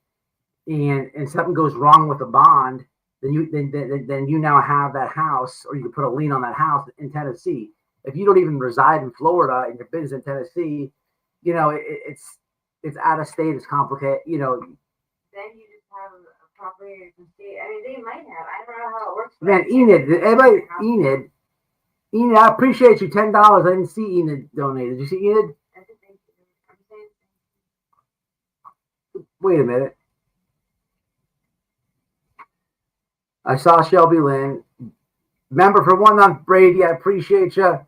and something goes wrong with the bond, then you now have that house, or you can put a lien on that house in Tennessee. If you don't even reside in Florida and your business in Tennessee, you know, it's out of state. It's complicated. You know. Then you just have a property in state. I mean, they might have. I don't know how it works. Man, Enid, I appreciate you. $10. I didn't see Enid donate. Did you see Enid? Wait a minute. I saw Shelby Lynn. Member for 1 month, Brady. I appreciate you.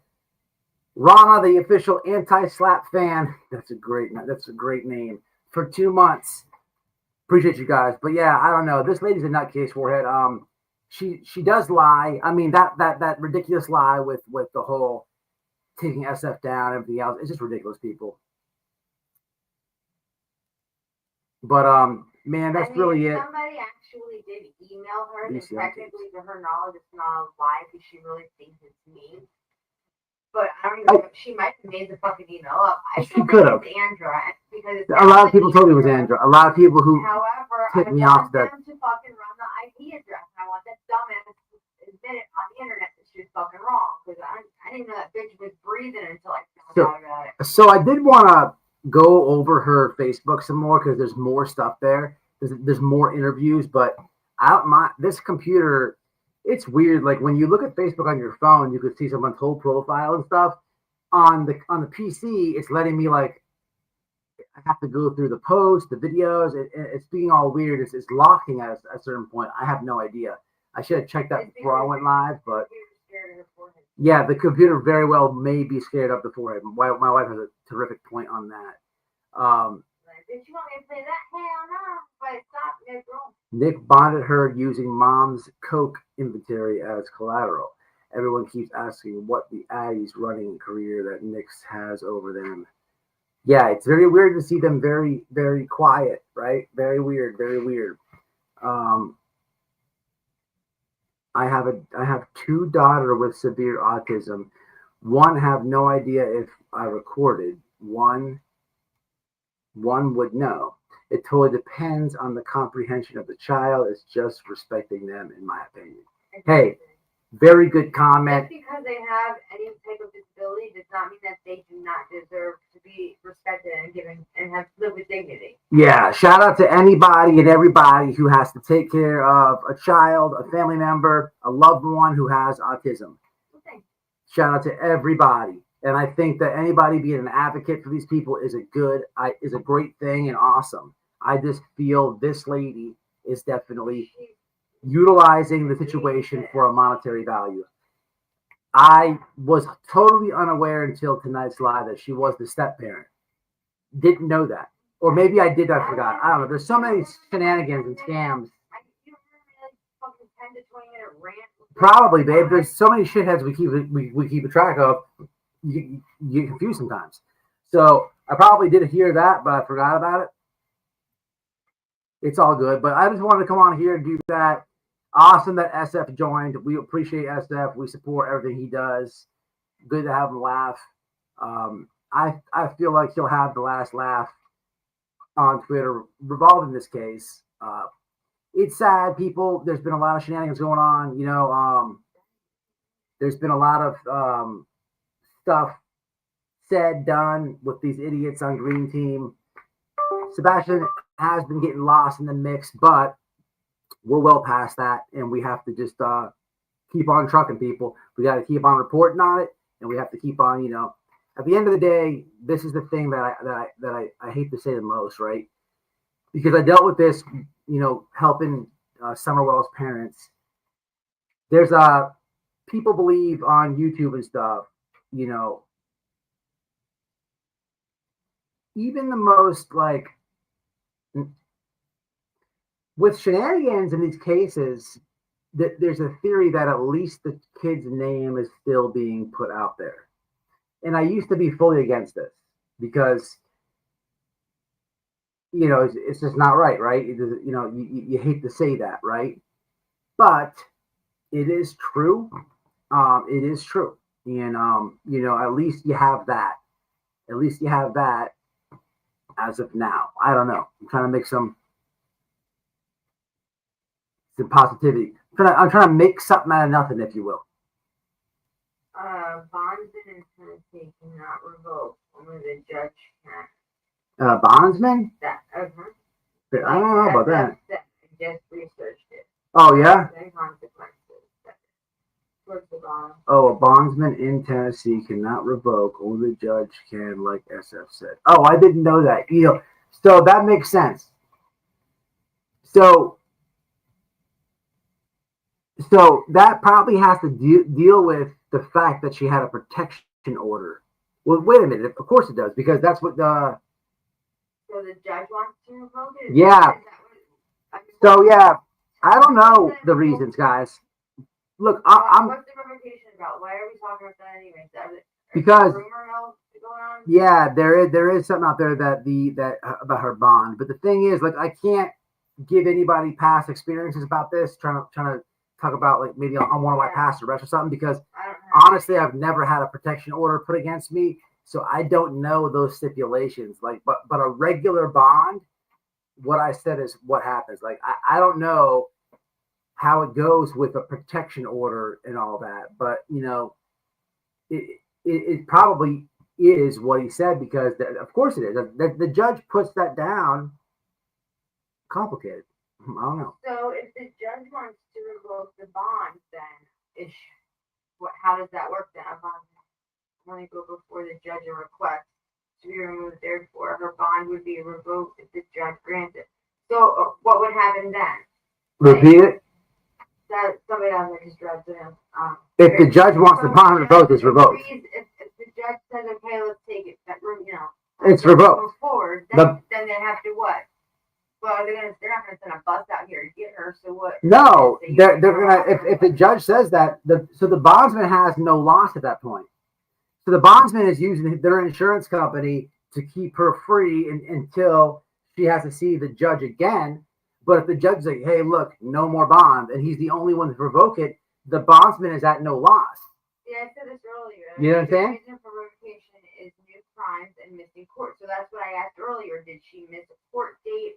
Rana, the official anti-slap fan. That's a great name. For 2 months. Appreciate you guys. But yeah, I don't know. This lady's a nutcase, Warhead. She does lie. I mean, that ridiculous lie with the whole taking SF down and everything else. It's just ridiculous, people. But man, that's really it. Somebody actually did email her, and technically, to her knowledge, it's not a lie because she really thinks it's me. But I don't even know. She might have made the fucking email up. I still think it's Andra because a lot of people told me it was Andra. A lot of people who tipped me off that. I want them to fucking run the IP address. I want that dumbass to admit it on the internet that she was fucking wrong because I didn't know that bitch was breathing until I found out about it. So I did want to go over her Facebook some more because there's more stuff there. There's more interviews, but this computer, it's weird. Like when you look at Facebook on your phone, you could see someone's whole profile and stuff. On the PC, it's letting me like I have to go through the posts, the videos. It's being all weird. It's locking at a certain point. I have no idea. I should have checked that before I went live, but yeah, the computer very well may be scared of the forehead. My wife has a terrific point on that. Did you want me to play that? Hell no. But stop, Nick. Nick bonded her using mom's Coke inventory as collateral. Everyone keeps asking what the Addie's running career that Nick's has over them. Yeah, it's very weird to see them very, very quiet, right? Very weird, very weird. I have 2 daughters with severe autism. One have no idea if I recorded. One would know. It totally depends on the comprehension of the child. It's just respecting them, in my opinion. Hey, very good comment. Just because they have any type of disability does not mean that they do not deserve to be respected and given and have live with dignity. Yeah, shout out to anybody and everybody who has to take care of a child, a family member, a loved one who has autism. Okay. Shout out to everybody. And I think that anybody being an advocate for these people is a great thing and awesome. I just feel this lady is definitely utilizing the situation for a monetary value. I was totally unaware until tonight's live that she was the step parent. Didn't know that. Or maybe I did, I forgot. I don't know. There's so many shenanigans and scams. Probably, babe. There's so many shitheads we keep a track of. you get confused sometimes. So I probably did hear that, but I forgot about it. It's all good. But I just wanted to come on here and do that. Awesome that SF joined. We appreciate SF. We support everything he does. Good to have him laugh. I feel like he'll have the last laugh on Twitter revolving this case. It's sad, people. There's been a lot of shenanigans going on. You know, there's been a lot of stuff said, done with these idiots on Green Team. Sebastian has been getting lost in the mix, but we're well past that, and we have to just keep on trucking, people. We got to keep on reporting on it, and we have to keep on, you know. At the end of the day, this is the thing that I hate to say the most, right? Because I dealt with this, you know, helping Summerwell's parents. There's people believe on YouTube and stuff, you know, even the most like with shenanigans in these cases, that there's a theory that at least the kid's name is still being put out there. And I used to be fully against this because, you know, it's just not right, right? You know, you hate to say that, right? But it is true. It is true. And, you know, at least you have that. At least you have that as of now. I don't know. I'm trying to make some positivity. I'm trying to make something out of nothing, if you will. Bondsman in Tennessee cannot revoke. Only the judge can. Bondsman? That, I don't know about that. I just researched it. Oh, yeah? Oh, a bondsman in Tennessee cannot revoke. Only the judge can, like SF said. Oh, I didn't know that. You know, so that makes sense. So that probably has to deal with the fact that she had a protection order. Well, wait a minute. Of course it does, because that's what the. So the judge wants to revoke it? Yeah. So, yeah, I don't know the reasons, guys. Look, I'm. What's the revocation about? Why are we talking about that anyway? Because. Rumor mill going on? Yeah, there is something out there that about her bond. But the thing is, like, I can't give anybody past experiences about this. Trying to talk about like maybe on one of my past arrests or something, because honestly, I've never had a protection order put against me, so I don't know those stipulations. Like, but a regular bond, what I said is what happens. Like, I don't know how it goes with a protection order and all that, but you know, it probably is what he said, because of course it is. The judge puts that down. Complicated. I don't know. So if the judge wants to revoke the bond, then how does that work then? A bond can only go before the judge and request to be removed. Therefore, her bond would be revoked if the judge grants it. So what would happen then? Repeat it. That somebody else that just drives it in. If the judge wants the bond revoked, it's revoked. If the judge says, okay, let's take it, that room, you know, it's revoked. Move forward, then they have to what? Well, they're not gonna send a bus out here to get her. So what? No, they're gonna. If the judge says that, so the bondsman has no loss at that point. So the bondsman is using their insurance company to keep her free until she has to see the judge again. But if the judge is like, hey, look, no more bond, and he's the only one to revoke it, the bondsman is at no loss. Yeah, I said this earlier. You know what I'm saying? The reason for revocation is new crimes and missing court. So that's what I asked earlier. Did she miss a court date?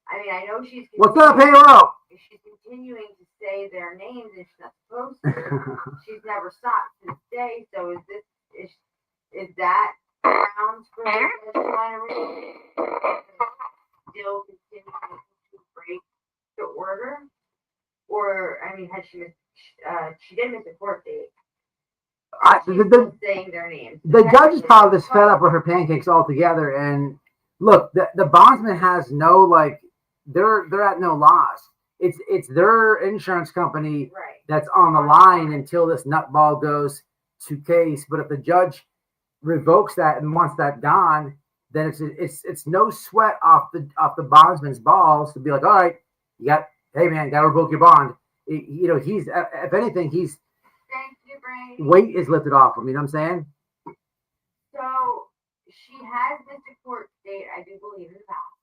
I mean, I know she's. What's up, Halo? She's continuing to say their names, and she's not supposed to. She's never stopped to this day. So is that grounds for the judge still continuing to break the order? Or I mean, has she missed? She did miss a court date. Saying their names. The judge is probably just fed up with her pancakes altogether. And look, the bondsman has no like. They're at no loss. It's their insurance company that's on the line until this nutball goes to case. But if the judge revokes that and wants that gone, then it's no sweat off the bondsman's balls to be like, all right, hey man, gotta revoke your bond. You know, he's if anything, weight is lifted off him. You know what I'm saying? has been to court date, I do believe, in the past.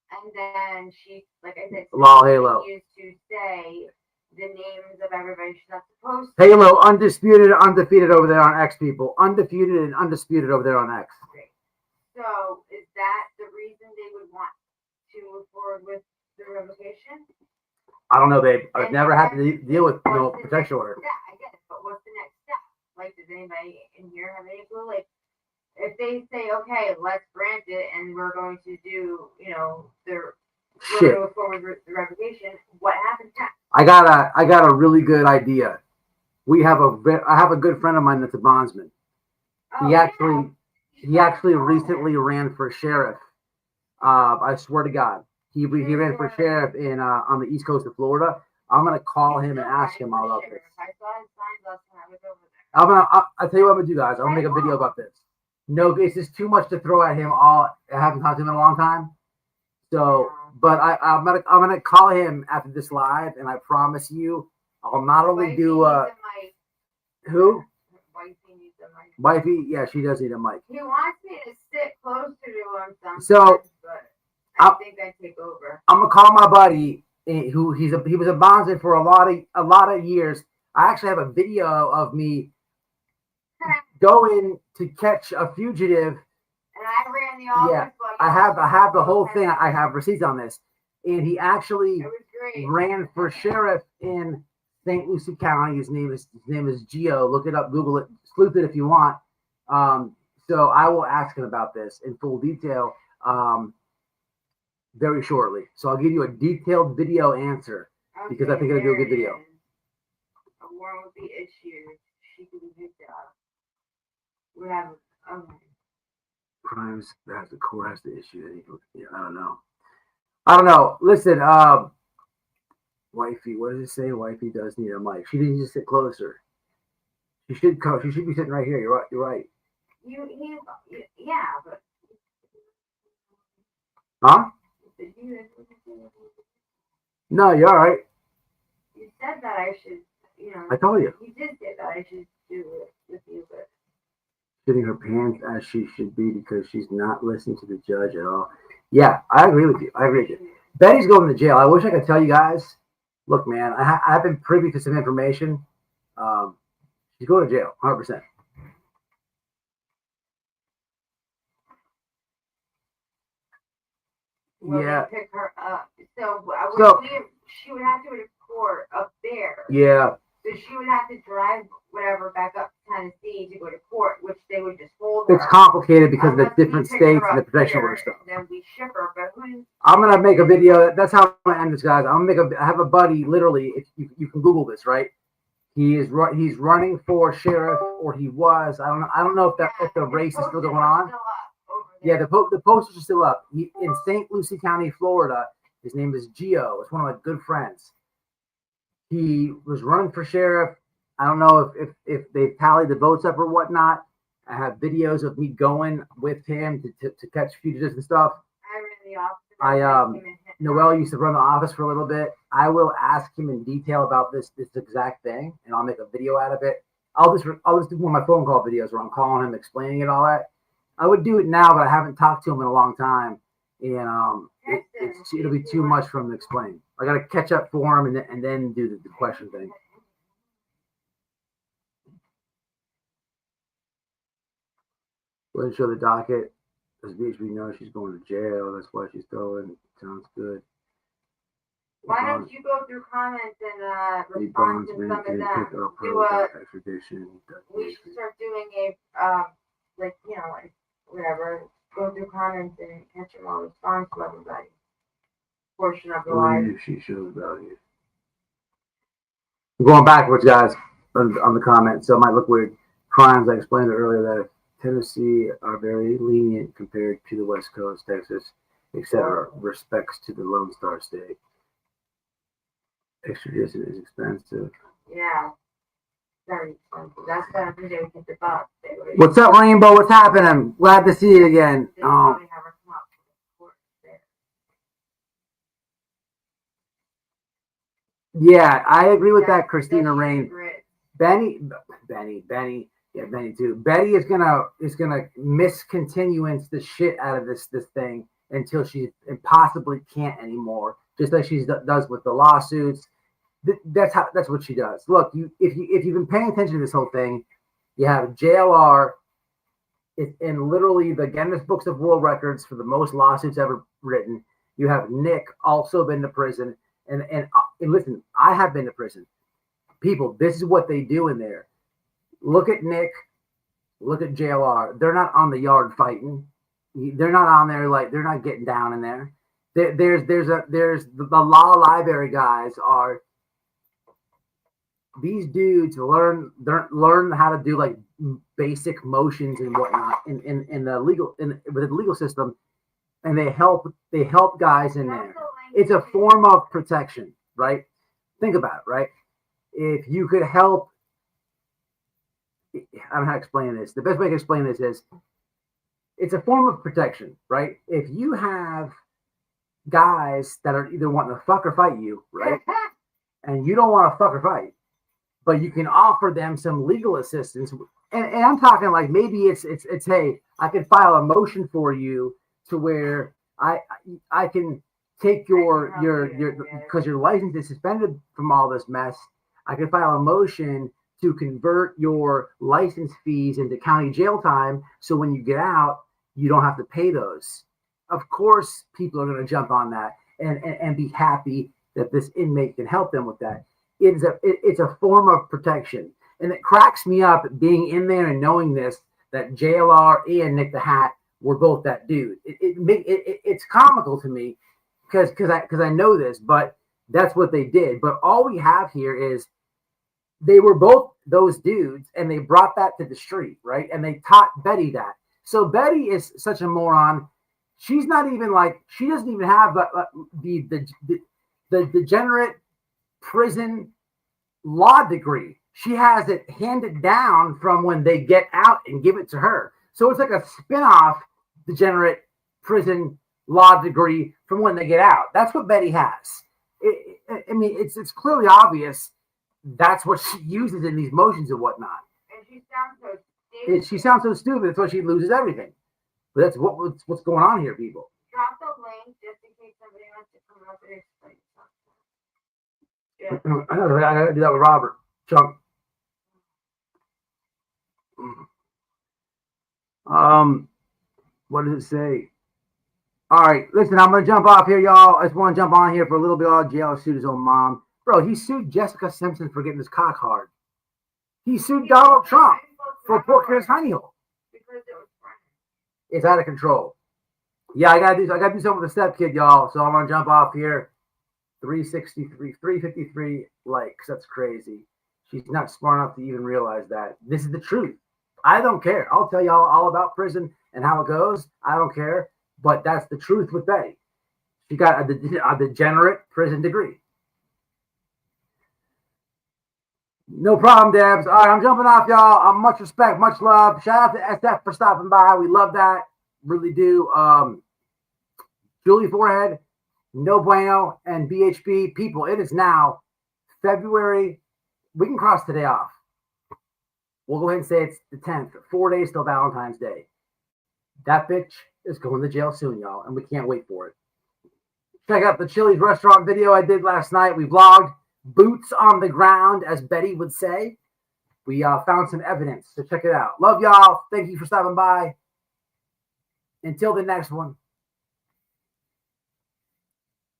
And then she, like I said, Halo. she used to say the names of everybody she's not supposed to. Halo, undisputed, undefeated over there on X, people. Undefeated and undisputed over there on X. Great. So is that the reason they would want to move forward with the revocation? I don't know, babe. I've never had to deal with protection order. Yeah, I get it. But what's the next step? Like, does anybody in here have any clue? Like, if they say, okay, let's grant it, and we're going to do, we're going to move forward with the revocation, what happens next? I got a really good idea. I have a good friend of mine that's a bondsman. He actually recently ran for sheriff. I swear to God, he ran for sheriff in on the east coast of Florida. I'm gonna call him and ask him all about this. I'll tell you what I'm gonna do, guys. I'm gonna make a video about this. No, it's just too much to throw at him. I haven't talked to him in a long time. So, but I'm gonna call him after this live, and I promise you, I'll not only do who? Wifey, yeah, she does need a mic. He wants me to sit closer to him sometimes, so but I think I take over. I'm gonna call my buddy, he was a bondsman for a lot of years. I actually have a video of me going to catch a fugitive. And I ran the office. Yeah, I have the whole thing. I have receipts on this. And he actually ran for sheriff in St. Lucie County. His name is Gio. Look it up, Google it, sleuth it if you want. So I will ask him about this in full detail very shortly. So I'll give you a detailed video answer because I think it'll do a good video. A warrant would be issued. She could be picked up. Whatever. Okay. Crimes that the court has to issue. Yeah, I don't know. Listen, wifey, what does it say? Wifey does need a mic. She needs to sit closer. She should come. She should be sitting right here. You're right. Yeah, but. Huh? No, you're all right. You said that I should, I told you. You did say that I should do it with you, but. Sitting her pants as she should be because she's not listening to the judge at all. Yeah, I agree with you. Betty's going to jail. I wish I could tell you guys. Look, man, I've been privy to some information. She's going to jail, 100%. Yeah. Pick her up. So she would have to go to court up there. Yeah. So she would have to drive whatever back up to Tennessee to go to court, which they would just hold her. It's complicated because of the different states and the protection order stuff. Then we ship her, but I'm gonna make a video. That's how I'm gonna end this, guys. I have a buddy. Literally, if you can Google this, right? He's running for sheriff, or he was. I don't know if the race is still going on. Yeah, the posters are still up. In St. Lucie County, Florida. His name is Gio. It's one of my good friends. He was running for sheriff. I don't know if they tallied the votes up or whatnot. I have videos of me going with him to catch fugitives and stuff. I ran the office. Noel used to run the office for a little bit. I will ask him in detail about this exact thing, and I'll make a video out of it. I'll just do one of my phone call videos where I'm calling him, explaining it all that. I would do it now, but I haven't talked to him in a long time, and it'll be too much for him to explain. I got to catch up for him and then do the question thing. Wouldn't show the docket. As BHB knows she's going to jail. That's why she's going. Sounds good. Why don't you go through comments and respond to some of them? We should start doing a whatever. Go through comments and catch them all. Respond to everybody. Portion of the life. She shows value. I'm going backwards, guys, on the comments, so it might look weird. Crimes, I explained earlier that Tennessee are very lenient compared to the West Coast, Texas, etc. Respects to the Lone Star State. Extradition is expensive. Yeah. Very expensive. That's why I'm doing the box. What's up, Rainbow? What's happening? Glad to see you again. Yeah, I agree with that, Christina Rain. Benny. Yeah, Betty too. Betty is gonna miscontinuance the shit out of this thing until she possibly can't anymore. Just like she does with the lawsuits. That's what she does. Look, if you've been paying attention to this whole thing, you have JLR. It's in literally the Guinness Books of World Records for the most lawsuits ever written. You have Nick also been to prison, and listen, I have been to prison. People, this is what they do in there. Look at Nick, look at JLR. They're not on the yard fighting. They're not on there like they're not getting down in there. There's the law library guys are. These dudes learn how to do like basic motions and whatnot in the legal with the legal system, and they help guys in there. It's a form of protection, right? Think about it, right? If you could help, I don't know how to explain this. The best way to explain this is it's a form of protection, right? If you have guys that are either wanting to fuck or fight you, right? And you don't want to fuck or fight, but you can offer them some legal assistance. And I'm talking like maybe it's hey, I can file a motion for you to where I can take your because your license is suspended from all this mess. I can file a motion to convert your license fees into county jail time, so when you get out, you don't have to pay those. Of course, people are going to jump on that and be happy that this inmate can help them with that. It's a form of protection, and it cracks me up being in there and knowing this, that JLR and Nick the Hat were both that dude. It's comical to me because I know this, but that's what they did. But all we have here is they were both those dudes, and they brought that to the street, right? And they taught Betty that. So Betty is such a moron. She's not even like, she doesn't even have the degenerate prison law degree. She has it handed down from when they get out and give it to her. So it's like a spin-off degenerate prison law degree from when they get out. That's what Betty has. I mean, it's clearly obvious that's what she uses in these motions and whatnot. And she sounds so stupid. She sounds so stupid. That's why she loses everything. But that's what's going on here, people. Drop the link just in case somebody wants to come up and explain something. Yeah. I gotta do that with Robert Chunk. What does it say? All right, listen, I'm gonna jump off here, y'all. I just want to jump on here for a little bit. JL sued his own mom. Bro, he sued Jessica Simpson for getting his cock hard. He sued Donald Trump for poking his honey hole. It's out of control. Yeah, I gotta do something with the step kid, y'all. So I'm gonna jump off here. 353 likes. That's crazy. She's not smart enough to even realize that. This is the truth. I don't care. I'll tell y'all all about prison and how it goes. I don't care. But that's the truth with Betty. She got a degenerate prison degree. No problem, Debs. All right, I'm jumping off, y'all. Much respect, much love. Shout out to SF for stopping by. We love that. Really do. Julie Forehead, No Bueno, and BHB. People, it is now February. We can cross today off. We'll go ahead and say it's the 10th. 4 days till Valentine's Day. That bitch is going to jail soon, y'all, and we can't wait for it. Check out the Chili's restaurant video I did last night. We vlogged. Boots on the ground, as Betty would say. We found some evidence, so check it out. Love y'all. Thank you for stopping by. Until the next one.